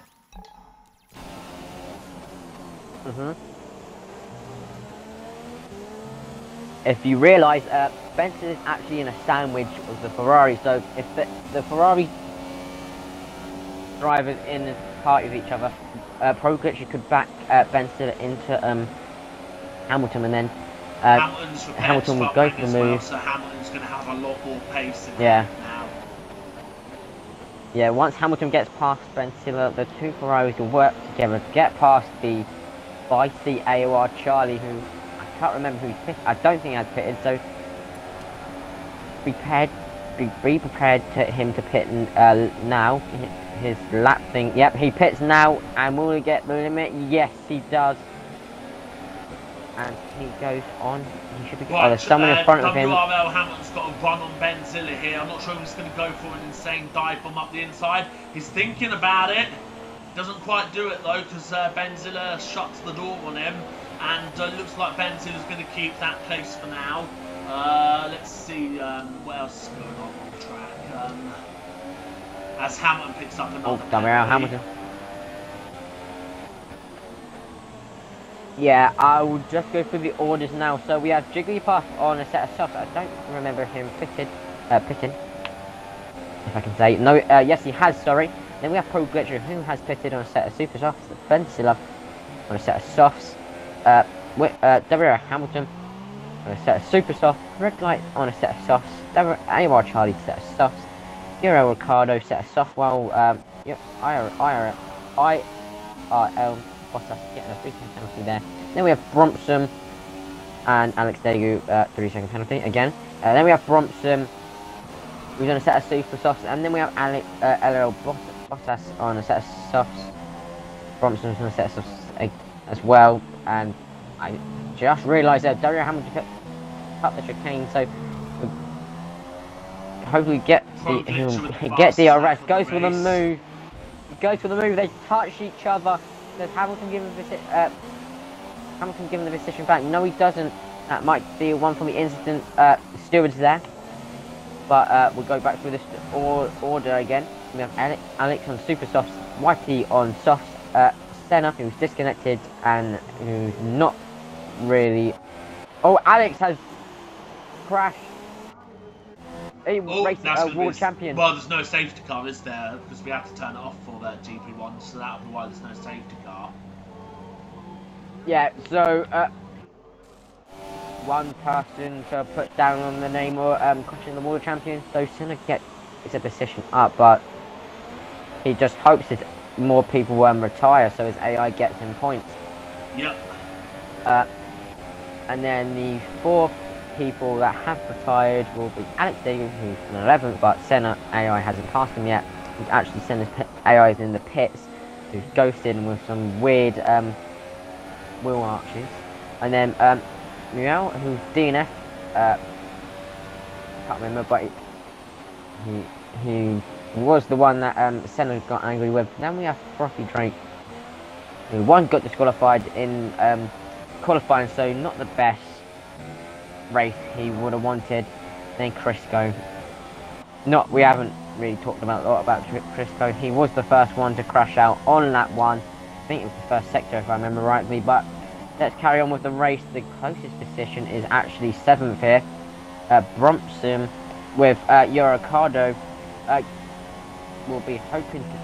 If you realise, Benson is actually in a sandwich of the Ferrari, so if the Ferrari drivers in a party with each other, Pro Glitcher could back Benson into Hamilton, and then Hamilton would go for the move. Well, so Hamilton's going to have a lot more pace in now. Yeah, once Hamilton gets past Benzilla, the two Ferraris will work together to get past the Vice AOR Charlie, who I can't remember who's pitted. I don't think he has pitted, so be prepared to him to pit now. His lap thing. Yep, he pits now, and will he get the limit? Yes, he does. And he goes on. He should be. Right, there's someone in front of him. WRL Hamilton's got a run on Benzilla here. I'm not sure if he's going to go for an insane dive bomb up the inside. He's thinking about it. Doesn't quite do it though, because Benzilla shuts the door on him, and looks like Benzilla's going to keep that place for now. Let's see what else is going on the track. As Hamilton picks up another. WRL Hamilton. Yeah, I will just go through the orders now. So we have Jigglypuff on a set of softs. I don't remember him pitting, if I can say. No, yes he has, sorry. Then we have Pro Glitcher, who has pitted on a set of super softs. Benzilla on a set of softs. WRL Hamilton on a set of super softs. Red Light on a set of softs. AMR Charlie set of softs. Euro Ricardo set of soft. Well, yep, IRL Bottas getting a 3-second penalty there. Then we have Brompson and Alex Degu, 3-second penalty again. Then we have Brompson, who's on a set of super softs, and then we have LL Bottas on a set of softs. Bromson's on a set of softs as well, and I just realised that Dario Hamilton cut the chicane, so hopefully get the arrest. Goes for the move. He goes for the move. They touch each other. Does Hamilton give the decision back? No, he doesn't. That might be one from the incident. Stewards there. But we'll go back through this order again. We have Alex on super softs, Whitey on softs, Senna who's disconnected and who's not really. Oh, Alex has crashed. He raced world champion. Well, there's no safety car, is there? Because we have to turn it off for that GP1, so that'll be why there's no safety car. Yeah, so one person to put down on the name or question the world champion. So Senna gets a position up, but he just hopes that more people retire, so his AI gets him points. Yep. And then the 4 people that have retired will be Alex Dagan, who's an 11th, but Senna AI hasn't passed him yet. He's actually sent his AIs in the pits, who's ghosted with some weird wheel arches. And then Muriel, who's DNF, can't remember, but he was the one that Senna got angry with. Then we have Frothy Drake, who one got disqualified in qualifying, so not the best race he would have wanted. Then Crisco. We haven't really talked about a lot about Crisco. He was the first one to crash out on lap 1. I think it was the first sector if I remember rightly, but let's carry on with the race. The closest position is actually 7th here. Brumpson with Eurocado will be hoping to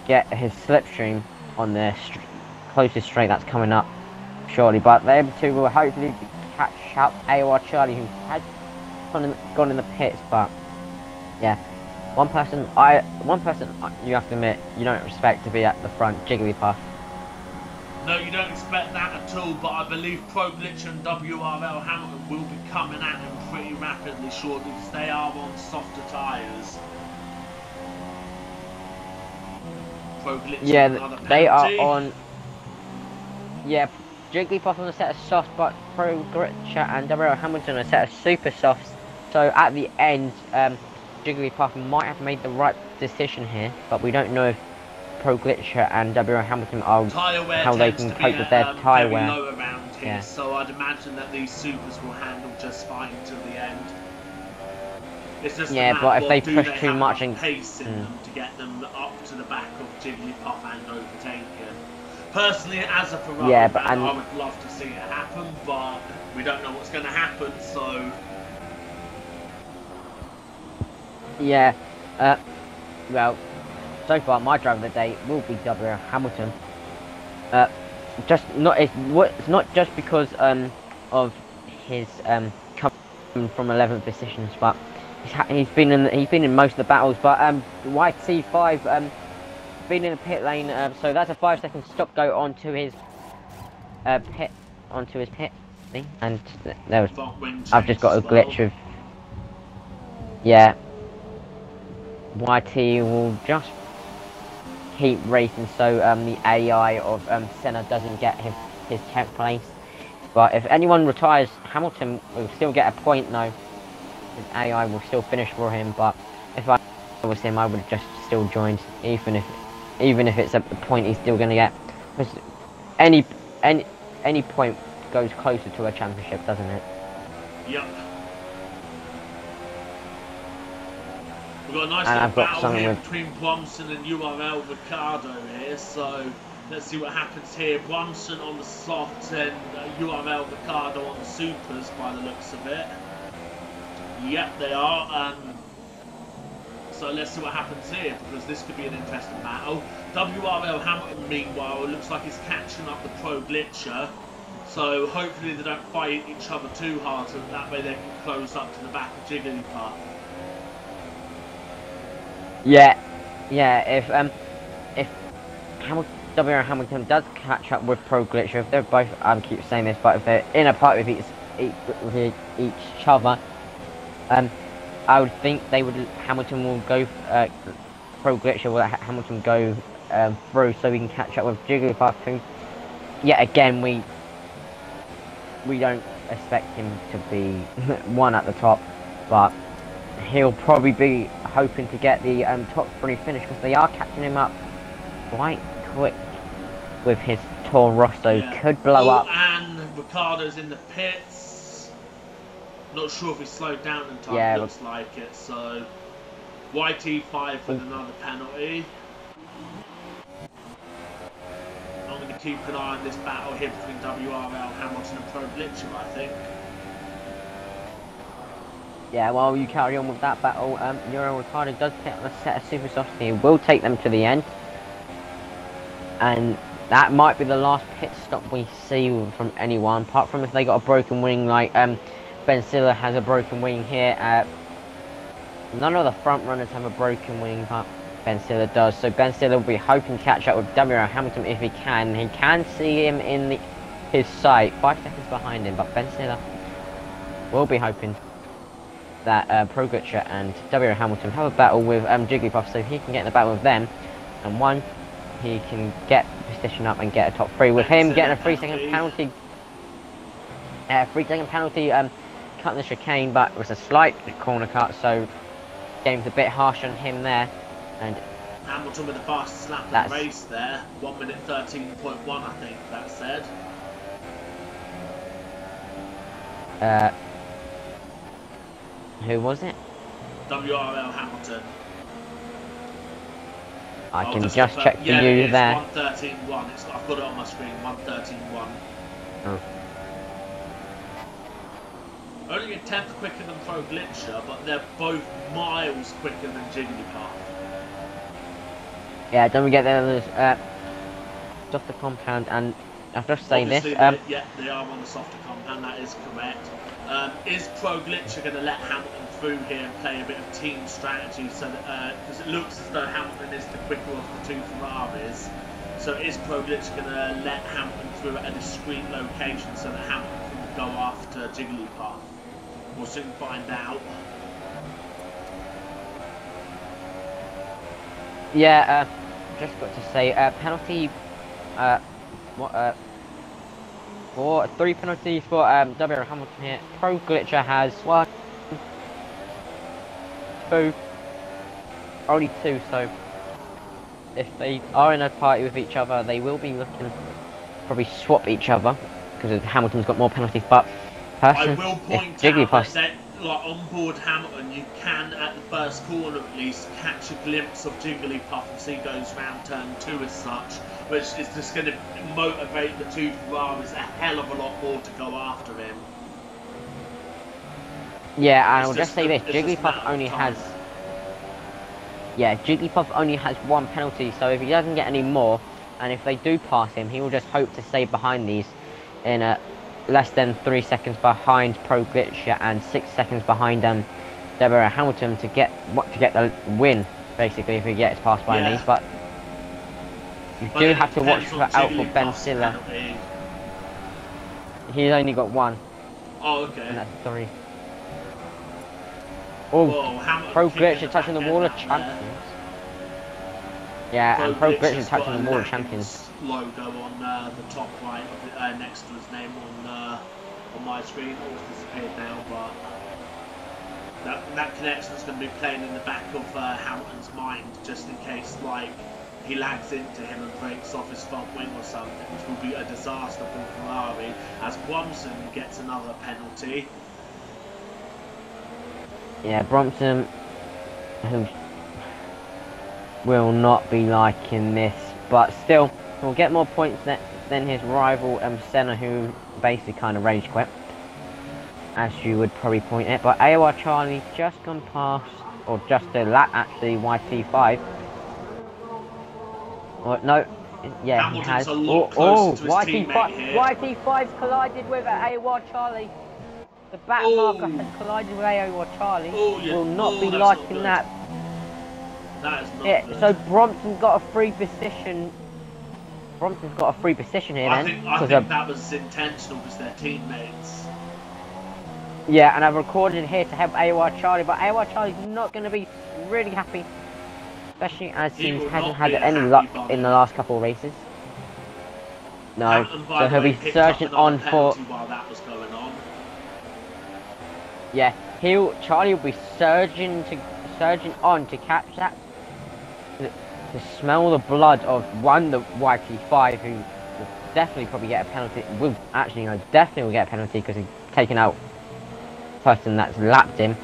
get his slipstream on the closest straight that's coming up shortly, but them two will hopefully catch up AOR Charlie, who has gone in the pits. But yeah, one person you have to admit you don't expect to be at the front, Jigglypuff. No, you don't expect that at all, but I believe Pro Glitch and WRL Hamilton will be coming at him pretty rapidly shortly, because they are on softer tyres. Pro Glitch, yeah, they are on. Yeah, Jigglypuff on a set of softs, but Pro Glitch and WRL Hamilton on a set of super softs. So at the end, Jigglypuff might have made the right decision here, but we don't know if Pro Glitcher and WRL Hamilton are how they can cope with their tyre wear. Low around here, yeah. So I'd imagine that these supers will handle just fine till the end. It's just but if they push too much and pace in them to get them up to the back of Jigglypuff and overtake him. Personally, as a Ferrari fan, I would love to see it happen, but we don't know what's going to happen, so. Yeah, well, so far my driver of the day will be WRL Hamilton. It's not just because of his coming from 11th positions, but he's been in most of the battles. But YT5 been in the pit lane, so that's a 5-second stop go onto his pit thing, and there was I've just got a glitch of YT will just keep racing, so the AI of Senna doesn't get his 10th place. But if anyone retires, Hamilton will still get a point though. His AI will still finish for him, but if I was him, I would have just still joined, even if it's at the point he's still going to get. Because any point goes closer to a championship, doesn't it? Yep. We've got a nice little battle here between Brumson and URL Ricardo here, so let's see what happens here. Brumson on the soft and URL Ricardo on the supers by the looks of it. Yep, they are. So let's see what happens here, because this could be an interesting battle. WRL Hamilton, meanwhile, it looks like he's catching up the Pro Glitcher. So hopefully they don't fight each other too hard, so that way they can close up to the back of Jigglypuff. Yeah. If WRL Hamilton does catch up with Pro Glitcher, if they're both, I keep saying this, but if they're in a fight with each other, I would think Hamilton will go, Pro Glitcher will let Hamilton go through, so we can catch up with Jigglypuff, who, yet again, we we don't expect him to be one at the top, but he'll probably be hoping to get the top 3 finish because they are catching him up quite quick with his Toro Rosso. Could blow up. And Ricardo's in the pits. Not sure if he slowed down in time. Yeah, looks like it. So YT5 with another penalty. I'm going to keep an eye on this battle here between WRL, Hamilton and Pro Glitcher, I think. Yeah, while you carry on with that battle, Ricardo does pick up a set of super softs. He will take them to the end. And that might be the last pit stop we see from anyone, apart from if they got a broken wing, like Ben Silla has a broken wing here. None of the front runners have a broken wing, but Ben Silla does. So Ben Silla will be hoping to catch up with WRL Hamilton if he can. He can see him in his sight, 5 seconds behind him, but Ben Silla will be hoping that Pro Glitcher and WRL Hamilton have a battle with Jigglypuff, so he can get in the battle with them, and one, he can get the position up and get a top 3 with him getting a 3-second penalty. 3-second penalty cutting the chicane, but it was a slight corner cut, so game's a bit harsh on him there. And Hamilton with the fastest lap of the race there, 1 minute 13.1, I think that said. Who was it? WRL Hamilton. I can just check for you there. 1:13.1. I've got it on my screen. 1:13.1. Oh. Only a tenth quicker than Pro Glitcher, but they're both miles quicker than Jigglypuff. Yeah, don't forget there's just the compound, and I'll just say obviously this. Yeah, they are on the softer compound. That is correct. Is Pro Glitcher going to let Hamilton through here and play a bit of team strategy, so that because it looks as though Hamilton is the quicker of the 2 Ferraris? So is Pro Glitcher going to let Hamilton through at a discreet location so that Hamilton can go after Jigglypuff? We'll soon find out. Yeah, just got to say penalty. For 3 penalties for WRL Hamilton here. Pro Glitcher has 1, 2, only 2. So if they are in a party with each other, they will be looking to probably swap each other because Hamilton's got more penalties. But I will point out that like on board Hamilton, you can at the first corner at least catch a glimpse of Jigglypuff as he goes round turn 2 as such, which is just going to motivate the 2 Ferraris a hell of a lot more to go after him. Yeah, and I'll just say this: Jigglypuff only has. Yeah, Jigglypuff only has 1 penalty, so if he doesn't get any more, and if they do pass him, he will just hope to stay behind these in a less than 3 seconds behind Pro Glitcher and 6 seconds behind WRL Hamilton to get the win, basically, if he gets past by these. But you do have to watch out for Ben Silla. He's only got 1. Oh, okay. And that's 3. Oh, Pro Glitcher touching the wall of champions. Yeah, and Pro Glitcher touching the wall of champions. Logo on the top right of it, next to his name on my screen. It's disappeared now, but that connection is going to be playing in the back of Hamilton's mind, just in case like he lags into him and breaks off his front wing or something, which will be a disaster for Ferrari. As Bromson gets another penalty. Yeah, Bromson, who will not be liking this, but still. Will get more points than his rival Senna, who basically kind of rage quit, as you would probably point it. But AOR Charlie just gone past, or just a lap actually, YT5. Or no, yeah, Hamilton's he has. YT5 collided with AOR Charlie. The back marker has collided with AOR Charlie. Will not be liking that. That is not good. So Bromson got a free position. Bromson's got a free position here I then. think that was intentional because they're teammates. Yeah, and I've recorded here to help AOR Charlie, but AOR Charlie's not going to be really happy. Especially as he hasn't had any luck in the last couple of races. No. Hamilton, by So the he'll way, be picked up surging another on for. penalty while that was going on. Yeah, Charlie will be surging on to catch that, to smell the blood of the YT5, who will definitely probably get a penalty. Will actually no, definitely will get a penalty because he's taken out the person that's lapped him,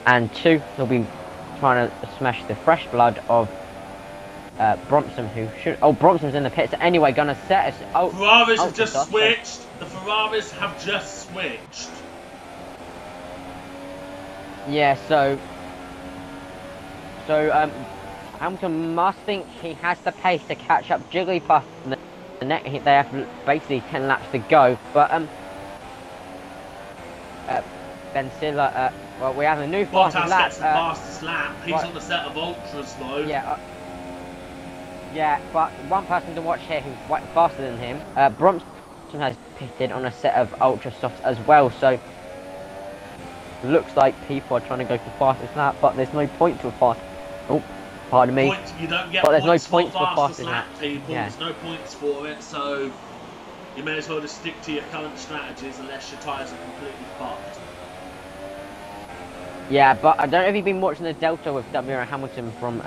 and 2, he'll be trying to smash the fresh blood of Bromson, who should. Oh, Bromson's in the pits anyway, gonna set us. Oh, Ferraris have ultra just soft, switched. The Ferraris have just switched. yeah, Hamilton must think he has the pace to catch up Jigglypuff. They have basically 10 laps to go, but Benzilla, well, we have a new fastest Bottas lap. gets the fastest lap. He's right. on the set of ultras though. Yeah, but one person to watch here who's faster than him, Bromson has pitted on a set of ultra softs as well, so looks like people are trying to go for fastest lap, but there's no point to a fast. Oh, pardon me. You don't get but there's no points points for for fastest fastest lap, lap. people. Yeah. There's no points for it, so you may as well just stick to your current strategies unless your tyres are completely fucked. Yeah, but I don't know if you've been watching the Delta with W Hamilton from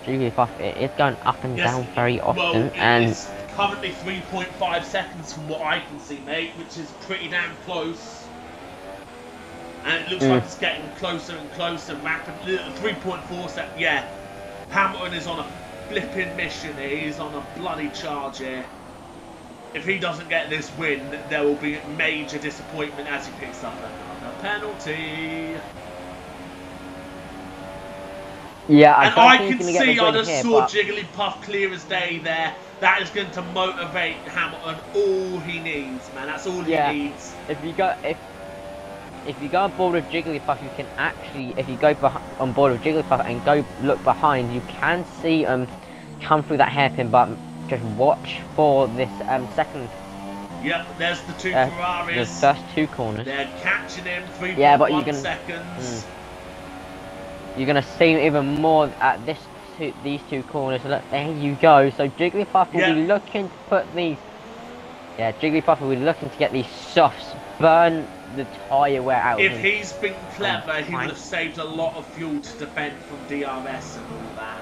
Jigglypuff. It's going up and down very often, and it's currently 3.5 seconds from what I can see, mate, which is pretty damn close. And it looks like it's getting closer and closer, rapidly. 3.4 seconds. Yeah, Hamilton is on a flipping mission here. He's on a bloody charge here. If he doesn't get this win, there will be major disappointment as he picks up another penalty. yeah, And I can see, I just here, saw but... Jigglypuff clear as day there. That is going to motivate Hamilton all he needs, man. That's all he needs. If you go on board with Jigglypuff, you can actually, if you go on board with Jigglypuff and go look behind, you can see come through that hairpin button. Just watch for this second. Yep, there's the 2 Ferraris. The first 2 corners. They're catching him 3.1 seconds. You're gonna see even more at these 2 corners. Look, there you go. So Jigglypuff will be looking to put these. Yeah, Jigglypuff will be looking to get these softs, burn the tyre wear out. If he's been clever, he would have saved a lot of fuel to defend from DRS and all that.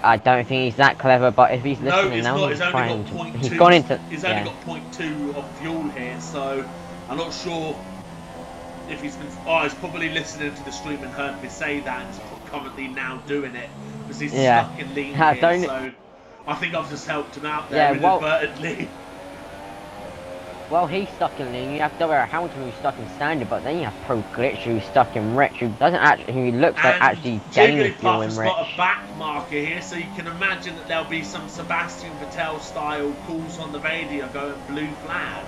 I don't think he's that clever, but if he's listening now, he's only got 0.2. He's gone into. He's only got 0.2 of fuel here, so I'm not sure if he's been. Oh, he's probably listening to the stream and heard me say that, and he's currently now doing it because he's stuck in lean here. So I think I've just helped him out there inadvertently. Well, he's stuck in lean. You have W Hamilton who's stuck in standard, but then you have Pro Glitch who's stuck in rich, who looks like actually gaining fuel in rich. Jigglypuff has got a back marker here, so you can imagine that there'll be some Sebastian Vettel style calls on the radio going blue flag.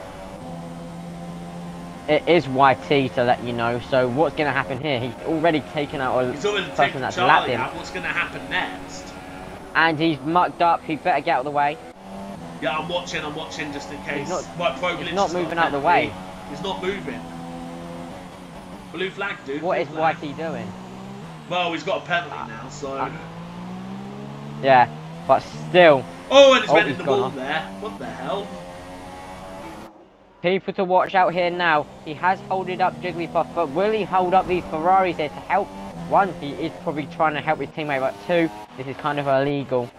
It is YT to let you know. So what's going to happen here? He's already taken out a person that's lapped him. What's going to happen next? And he's mucked up. He better get out of the way. Yeah, I'm watching just in case. He's not moving out of the way. He's not moving. Blue flag, dude. What is YT doing? Well, he's got a penalty now, so. Yeah, but still. Oh, and it's went in the wall there. What the hell? People to watch out here now. He has holded up Jigglypuff, but will he hold up these Ferraris here to help? 1, he is probably trying to help his teammate, but 2, this is kind of illegal.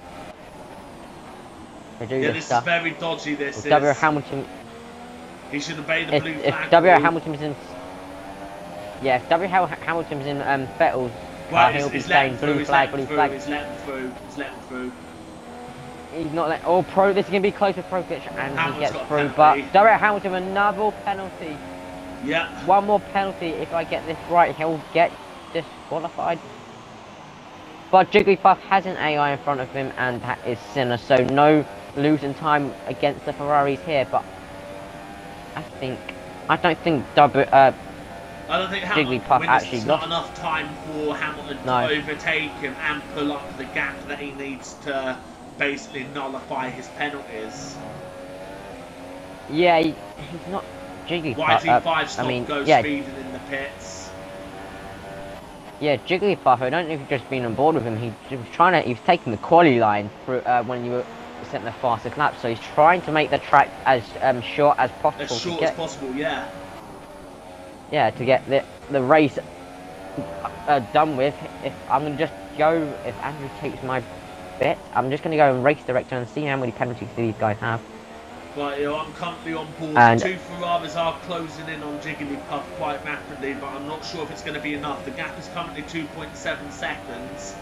Yeah, this is very dodgy, this is. W Hamilton. He should obey the blue flag. If W Hamilton's in. Yeah, if W Hamilton's in Vettel's car, he'll be saying blue flag, blue flag. He's letting through. He's letting through. He's not letting. Oh, this is going to be close with Pro Glitch, and he gets through. But W Hamilton, another penalty. Yeah. 1 more penalty. If I get this right, he'll get disqualified. But Jigglypuff has an AI in front of him, and that is Sinner, so no losing time against the Ferraris here. But I don't think Jigglypuff actually lost. Not enough time for Hamilton to overtake him and pull up the gap that he needs to basically nullify his penalties. Yeah, he's not Jigglypuff. YT5 stop goes speeding in the pits. Yeah, Jigglypuff, I don't know if you've just been on board with him. He was taking the quali line through when you were set the fastest lap, so he's trying to make the track as short as possible. As short as possible, yeah. Yeah, to get the race done with. If I'm gonna just go, if Andrew takes my bit, I'm just gonna go and race director and see how many penalties these guys have. Right, I'm currently on board. And the two Ferraris are closing in on Jigglypuff quite rapidly, but I'm not sure if it's going to be enough. The gap is currently 2.7 seconds.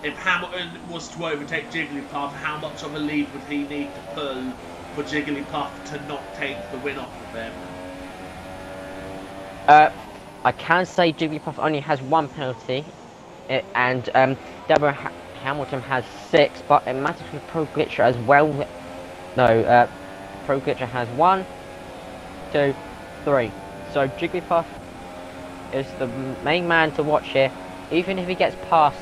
If Hamilton was to overtake Jigglypuff, how much of a lead would he need to pull for Jigglypuff to not take the win off of him? I can say Jigglypuff only has 1 penalty, and Deborah Hamilton has 6, but it matters with Pro Glitcher as well. No, Pro Glitcher has 1, 2, 3. So Jigglypuff is the main man to watch here. Even if he gets past,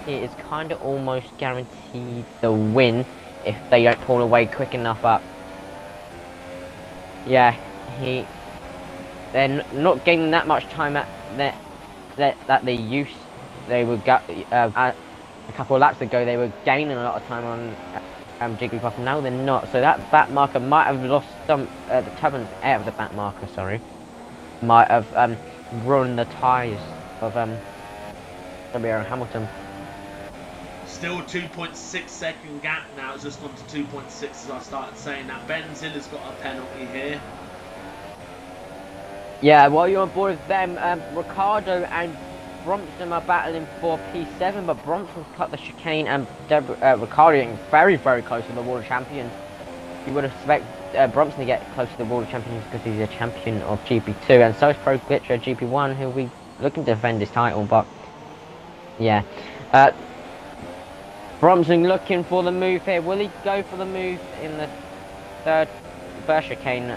he is kind of almost guaranteed the win if they don't pull away quick enough up. Yeah, they're not gaining that much time that they used. They were a couple of laps ago. They were gaining a lot of time on Jigglypuff. Now they're not. So that back marker might have lost some the turbulence air of the back marker. Sorry, might have ruined the tyres of W.R. Hamilton. Still a 2.6 second gap now. It's just gone to 2.6 as I started saying that. Benzilla's got a penalty here. Yeah, while you're on board with them, Ricardo and Brompton are battling for P7, but Brompton's cut the chicane and Ricardo getting very, very close to the World Champions. You would expect Brompton to get close to the World Champions because he's a champion of GP2, and so is Pro Glitcher GP1, who will be looking to defend his title, but yeah. Brompton looking for the move here. Will he go for the move in the first chicane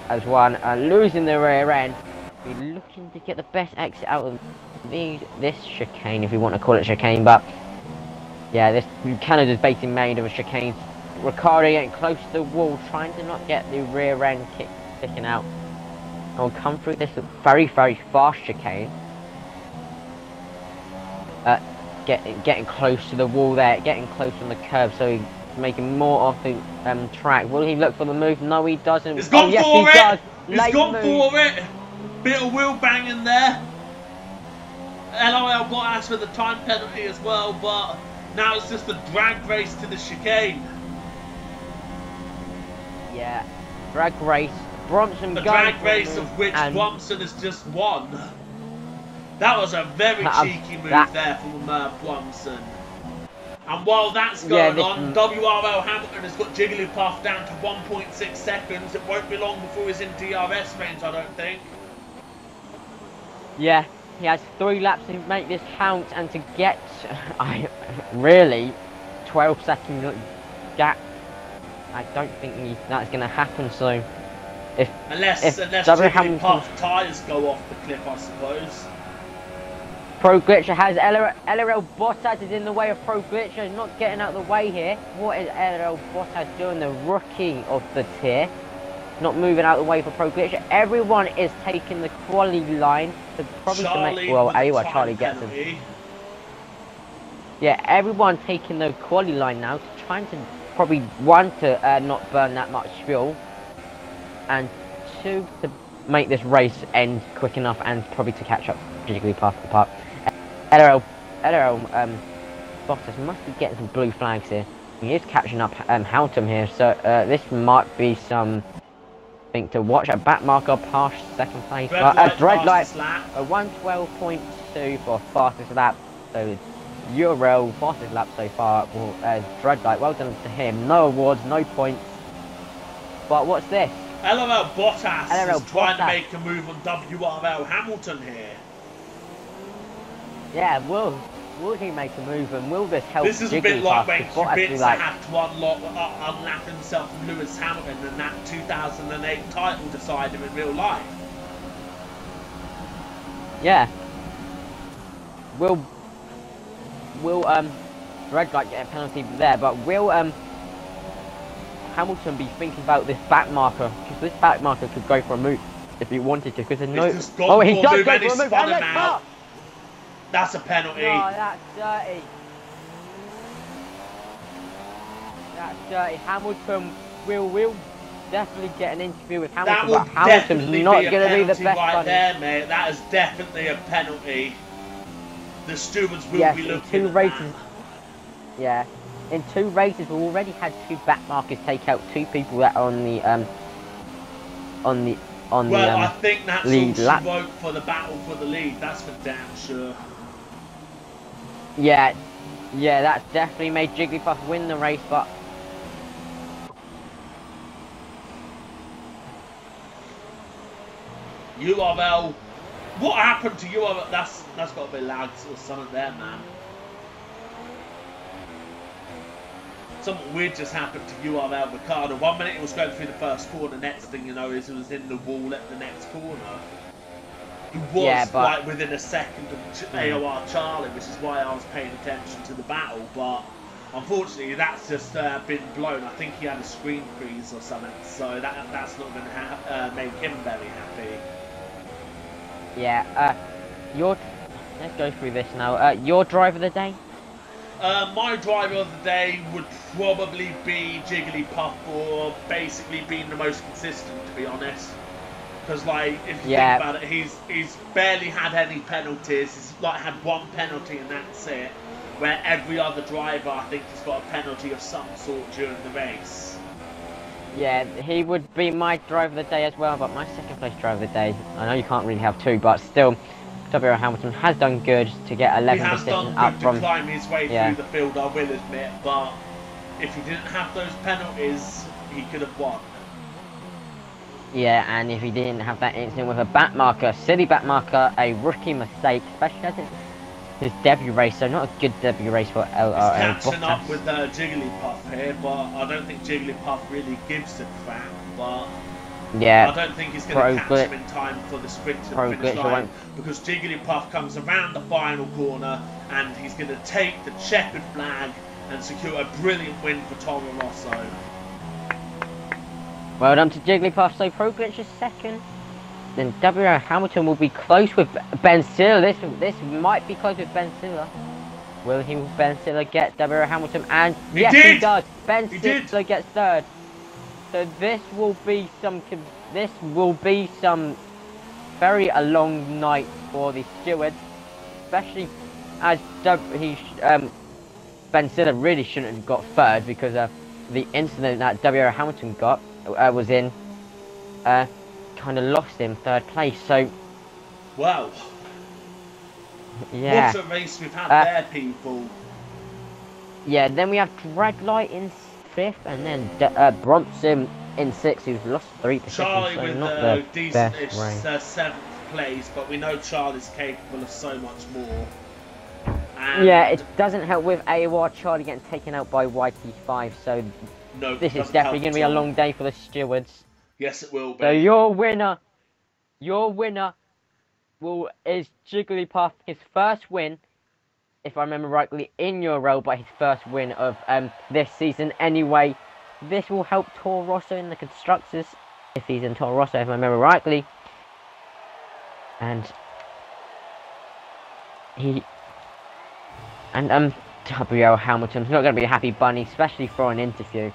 as one, losing the rear end? Be looking to get the best exit out of this chicane, if you want to call it chicane, but yeah, this Canada's basically made of a chicane. Ricardo getting close to the wall, trying to not get the rear end kicking out. I'll come through this very, very fast chicane. Getting close to the wall there, getting close on the curb, so he's making more of the track. Will he look for the move? No, he doesn't. He's gone yes, for he it! does. He's gone for it! Bit of wheel banging there. LOL Bottas for the time penalty as well, but now it's just a drag race to the chicane. Yeah, drag race. Brompton the drag race of which Brompton has just won. That was a very cheeky move there from Brompton. And while that's going on, WRL Hamilton has got Jigglypuff down to 1.6 seconds. It won't be long before he's in DRS range, I don't think. Yeah, he has 3 laps to make this count, and to get, really, 12-second gap. I don't think that's going to happen. So, unless Jigglypuff tyres go off the cliff, I suppose. Pro Glitcher has LRL Bottas is in the way of Pro Glitcher. He's not getting out of the way here. What is LRL Bottas doing? The rookie of the tier. Not moving out of the way for Pro Glitcher. Everyone is taking the quality line to probably make. Well, Charlie gets him. Yeah, everyone taking the quality line now, trying to probably 1 to not burn that much fuel, and 2 to make this race end quick enough, and probably to catch up Jigglypuff apart. LRL Bottas must be getting some blue flags here. He is catching up Hamilton here, so this might be something to watch. A back marker past second place, but a red light, a 1:12.2 for fastest lap. So Euro fastest lap so far. Well, red light, well done to him. No awards, no points. But what's this? LRL Bottas is trying to make a move on WRL Hamilton here. Yeah, will he make a move, and will this help? This is a bit like when Kubica had to unlap himself from Lewis Hamilton in that 2008 title decider in real life. Yeah. Will red light get a penalty there? But will Hamilton be thinking about this back marker? Because this back marker could go for a move if he wanted to. Because there's no. Oh, he does go for a move. And that's a penalty. Oh, that's dirty. That's dirty. Hamilton will definitely get an interview with That Hamilton, will but Hamilton's definitely not be a going to be the penalty best right buddy. there, mate. That is definitely a penalty. The stewards will Yes, be in looking two at races. that. Yeah, in 2 races we've already had 2 back markers take out 2 people that are on the on the Well, I think that's all lead she lap. wrote for the battle for the lead. That's for damn sure. Yeah, yeah, that's definitely made Jigglypuff win the race, but URL. What happened to URL? That's got to be lags or something there, man. Something weird just happened to URL Ricardo. 1 minute it was going through the first corner, next thing you know is it was in the wall at the next corner. He was yeah, but like within a second of AOR Charlie, which is why I was paying attention to the battle, but unfortunately that's just been blown. I think he had a screen freeze or something, so that's not going to make him very happy. yeah, let's go through this now. Your drive of the day? My driver of the day would probably be Jigglypuff for basically being the most consistent, to be honest. Because, like, if you think about it, he's barely had any penalties. He's like had 1 penalty and that's it. Where every other driver, I think, has got a penalty of some sort during the race. Yeah, he would be my driver of the day as well, but my second place driver of the day, I know you can't really have 2, but still, W. Hamilton has done good to get 11 He has positions done up good from... to climb his way through the field, I will admit, but if he didn't have those penalties, he could have won. Yeah, and if he didn't have that incident with a back marker, silly back marker, a rookie mistake, especially as it's his debut race, so not a good debut race for LRL. He's catching up with Jigglypuff here, but I don't think Jigglypuff really gives a crap, but yeah, I don't think he's going to catch him in time for the sprint to the finish line, because Jigglypuff comes around the final corner and he's going to take the checkered flag and secure a brilliant win for Toro Rosso. Well done to Jigglypuff, so Pro Glitch is second. Then W.R. Hamilton will be close with Ben Silla. This might be close with Ben Silla. Will Ben Silla get W.R. Hamilton? And yes, he does. Ben Silla gets third. So this will be some very long night for the stewards, especially as Ben Silla really shouldn't have got third because of the incident that W.R. Hamilton got was in. Kind of lost him third place, so wow, yeah, what a race we've had there, people. Yeah, then we have Dreadlight in 5th, and then Bronson in 6th, who's lost 3 positions. Charlie so with not a the decent-ish best 7th place, but we know Charlie's capable of so much more. And yeah, it doesn't help with AOR Charlie getting taken out by YT5, so no, this is definitely going to be a long day for the stewards. Yes, it will be. So your winner is Jigglypuff, his first win, if I remember rightly, in your role, but his first win of this season anyway. This will help Toro Rosso in the constructors, if he's in Toro Rosso, if I remember rightly. And W.L. Hamilton's not going to be a happy bunny, especially for an interview.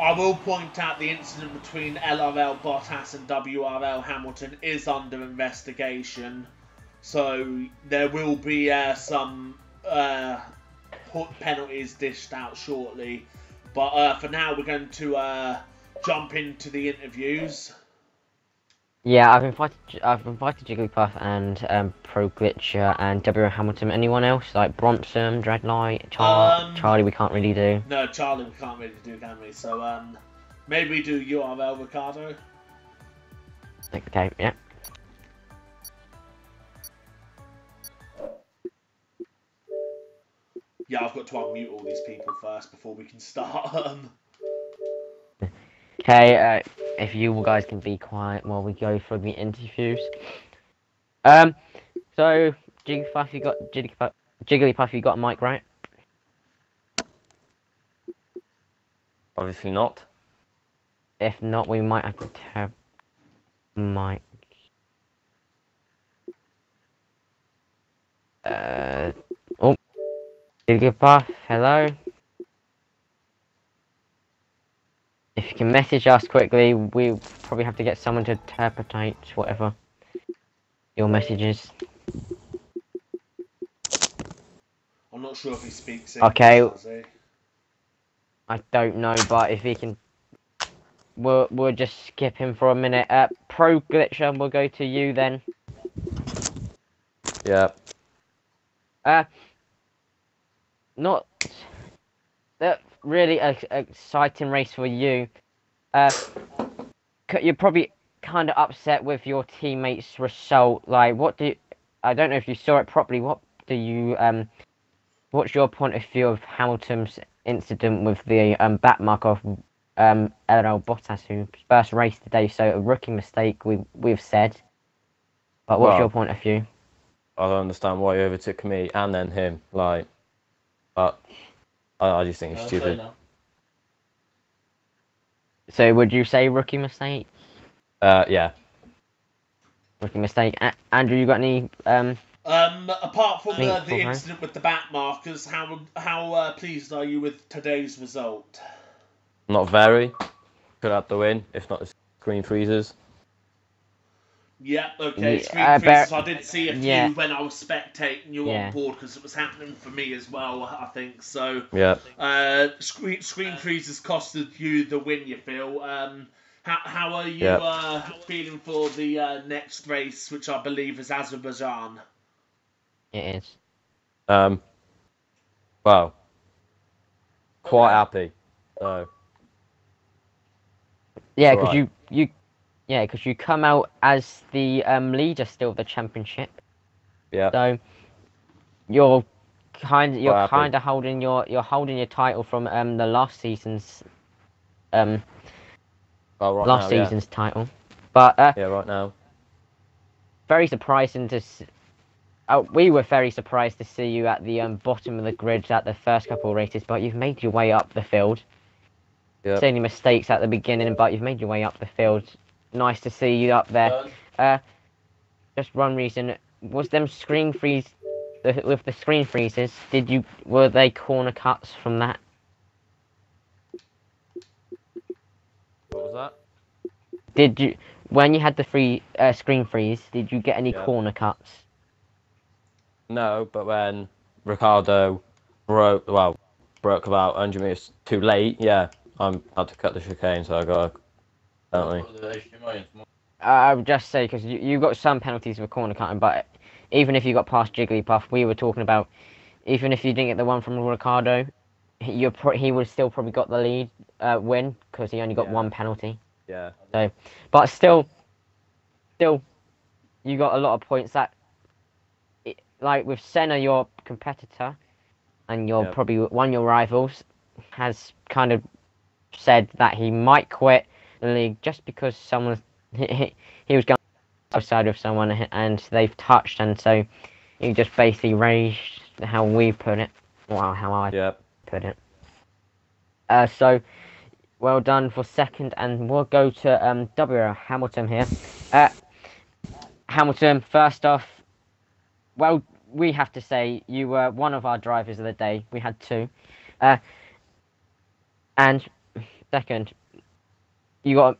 I will point out the incident between LRL Bottas and WRL Hamilton is under investigation, so there will be some penalties dished out shortly. But for now, we're going to jump into the interviews. Yeah, I've invited Jigglypuff and Pro Glitcher and W. Hamilton. Anyone else like Bronson, Dreadlight, Charlie? We can't really do. No, Charlie we can't really do, can we? So maybe we do URL Ricardo. Okay, yeah. Yeah, I've got to unmute all these people first before we can start. Okay, if you guys can be quiet while we go through the interviews. So Jigglypuff, you got a mic, right? Obviously not. If not, we might have to have mic. Oh, did you get buff? Hello. If you can message us quickly, we probably have to get someone to interpret whatever your message is. I'm not sure if he speaks English, Okay, does he? I don't know, but if he can, we'll just skip him for a minute. Pro Glitcher, we'll go to you then. Yeah. Not that really exciting race for you. You're probably kind of upset with your teammates' result. Like, I don't know if you saw it properly. What do you What's your point of view of Hamilton's incident with the back mark of LL Bottas, whose first race today? So a rookie mistake, we've said. But what's your Well, point of view? I don't understand why he overtook me and then him. Like, but I just think he's stupid. So would you say rookie mistake? Yeah. Rookie mistake. Andrew, you got any Apart from meat the for her? incident with the back markers, how pleased are you with today's result? Not very. Could have the win, if not the screen freezes. Yep, okay, screen Yeah, freezes. I did see a yeah, few when I was spectating you on yeah. board because it was happening for me as well, I think. So, Yeah. screen freezes costed you the win, you feel. How are you Yeah. feeling for the next race, which I believe is Azerbaijan? It is. Well, quite happy. So, Yeah, it's because alright. you come out as the leader still of the championship. Yeah. So you're you're Quite happy. kind of holding your title from the um Well, right last now, yeah. season's title. But Yeah, right now. very surprising we were very surprised to see you at the bottom of the grid at the first couple of races, but you've made your way up the field. Yeah. Any mistakes at the beginning, but you've made your way up the field. Nice to see you up there. Just one reason was them screen freeze with the screen freezes. Were they corner cuts from that? What was that? Did you when you had the screen freeze? Did you get any Yeah. corner cuts? No, but when Ricardo broke about 100 meters too late, yeah, I'm had to cut the chicane, so I got don't we? I would just say because you got some penalties for corner cutting, but even if you got past Jigglypuff, we were talking about even if you didn't get the one from Ricardo, he would still probably got the lead win because he only got one penalty. Yeah. So, but still, you got a lot of points that, like with Senna, your competitor, and your Yeah. probably one of your rivals, has kind of said that he might quit the league just because someone he was going outside with someone and they've touched, and so he just basically raged how we put it, well, how I Yeah. put it. So well done for second, and we'll go to W Hamilton here. Hamilton, first off, well, we have to say you were one of our drivers of the day. We had two, and second, you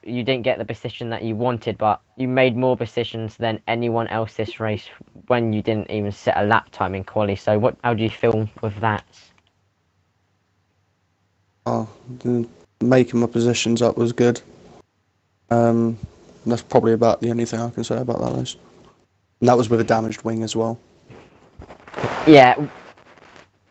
didn't get the position that you wanted, but you made more positions than anyone else this race when you didn't even set a lap time in quali. So how do you feel with that? Oh, making my positions up was good. That's probably about the only thing I can say about that race. And that was with a damaged wing as well. Yeah,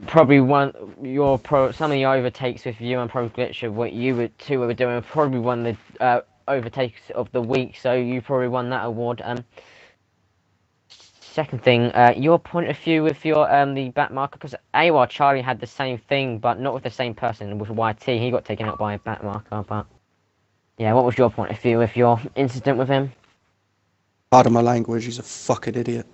probably some of your overtakes with you and Pro Glitcher, what two were doing, probably won the overtakes of the week. So you probably won that award. Second thing, your point of view with your the back marker, because AWR Charlie had the same thing, but not with the same person. With YT, he got taken out by a back marker. But yeah, what was your point of view with your incident with him? Pardon my language, he's a fucking idiot.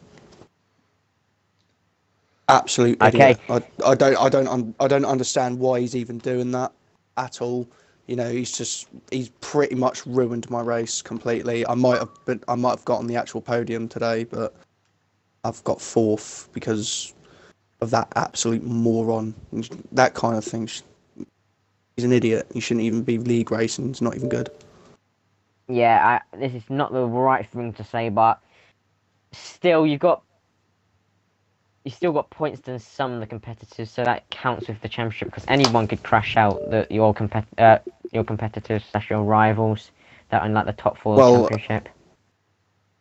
Absolute Okay, idiot. I don't understand why he's even doing that at all. You know, he's pretty much ruined my race completely. I might have gotten the actual podium today, but I've got fourth because of that absolute moron. That kind of thing. He's an idiot. He shouldn't even be league racing. He's not even good. Yeah, this is not the right thing to say, but still, you still got points than some of the competitors, so that counts with the championship because anyone could crash out your competitors slash your rivals that are in like the top four championship.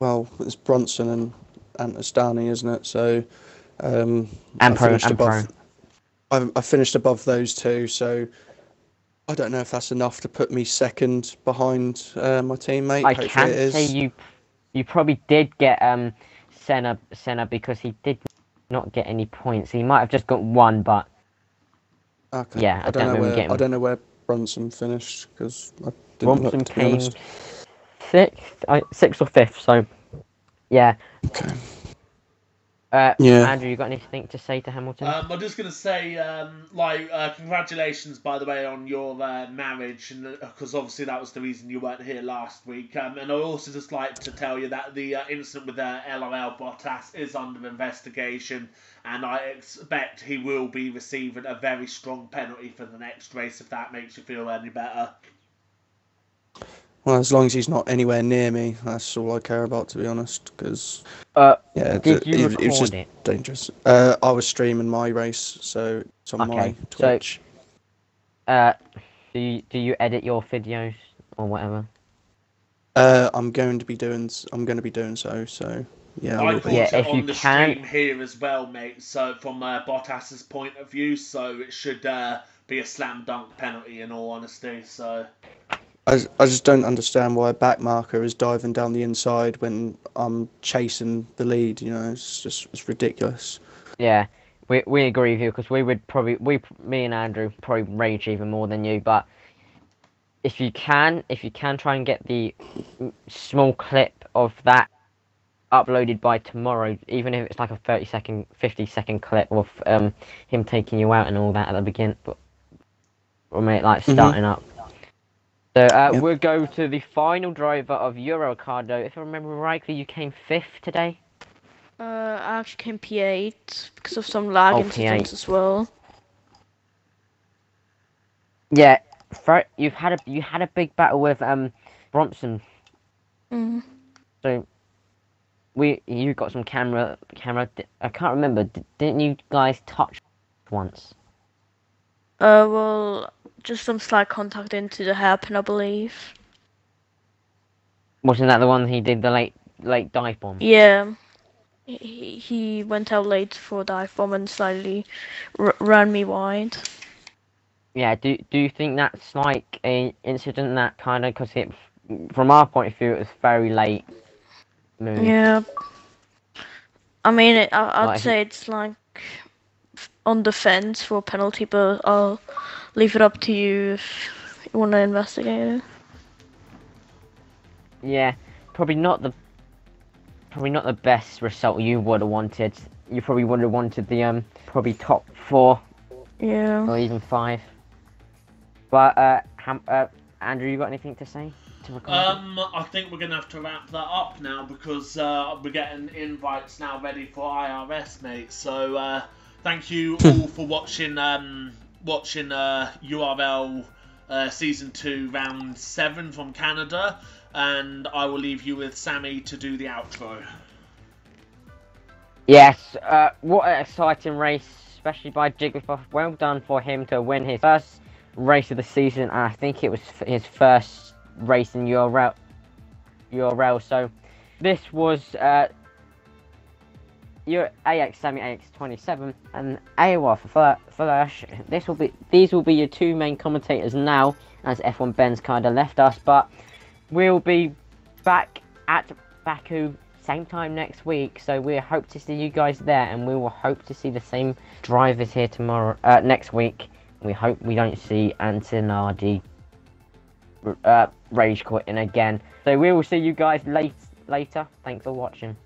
Well, it's Bronson and Antostani, isn't it? So And I pro finished and above. pro. I finished above those two, so I don't know if that's enough to put me second behind my teammate. I Hopefully can it is. say you probably did get Senna because he did not get any points. He might have just got one, but Okay. yeah, I don't remember getting. I don't know where Bronson finished because I didn't Bronson look, to be came honest. sixth or fifth. So yeah. Okay. Yeah. Andrew, you got anything to say to Hamilton? I'm just gonna say, congratulations, by the way, on your marriage, because obviously that was the reason you weren't here last week. And I'd also just like to tell you that the incident with LRL Bottas is under investigation, and I expect he will be receiving a very strong penalty for the next race, if that makes you feel any better. Well, as long as he's not anywhere near me, that's all I care about, to be honest. Because yeah, did you it was just record it? dangerous. I was streaming my race, so it's on my Twitch. So, do you edit your videos or whatever? I'm going to be doing so. So yeah, I caught Yeah, it if on you the can. stream here as well, mate. So from Bottas's point of view, so it should be a slam dunk penalty in all honesty. So I just don't understand why a back marker is diving down the inside when I'm chasing the lead. You know, it's ridiculous. Yeah, we agree with you because me and Andrew probably rage even more than you. But if you can try and get the small clip of that uploaded by tomorrow, even if it's like a 30-second, 50-second clip of him taking you out and all that at the beginning, or mate, like starting up. So we'll go to the final driver of Euro Ricardo. If I remember rightly, you came fifth today. I actually came P8 because of some lag incidents as well. Yeah, you had a big battle with Bronson. So you got some camera. I can't remember. Didn't you guys touch once? Well, just some slight contact into the hairpin, I believe. Wasn't that the one he did the late dive bomb? Yeah. He went out late for dive bomb and slightly ran me wide. Yeah. Do you think that's like an incident that kind of because from our point of view it was very late move. Yeah. I mean, I'd say it's like on the fence for a penalty, but I'll leave it up to you if you want to investigate it. Yeah, probably not the best result you would have wanted. You probably would have wanted the probably top 4. Yeah. Or even 5. But Andrew, you got anything to say? I think we're gonna have to wrap that up now because we're getting invites now ready for IRS, mate. So thank you all for watching URL Season 2 Round 7 from Canada, and I will leave you with Sammy to do the outro. Yes, what an exciting race, especially by Jigglypuff. Well done for him to win his first race of the season, and I think it was his first race in URL. So this was your AX Sammy AX27 and AWA for Flash. These will be your two main commentators now, as F1 Ben's kind of left us, but we'll be back at Baku same time next week, so we hope to see you guys there, and we will hope to see the same drivers here tomorrow next week. We hope we don't see Antonardi rage quitting again. So we will see you guys later. Thanks for watching.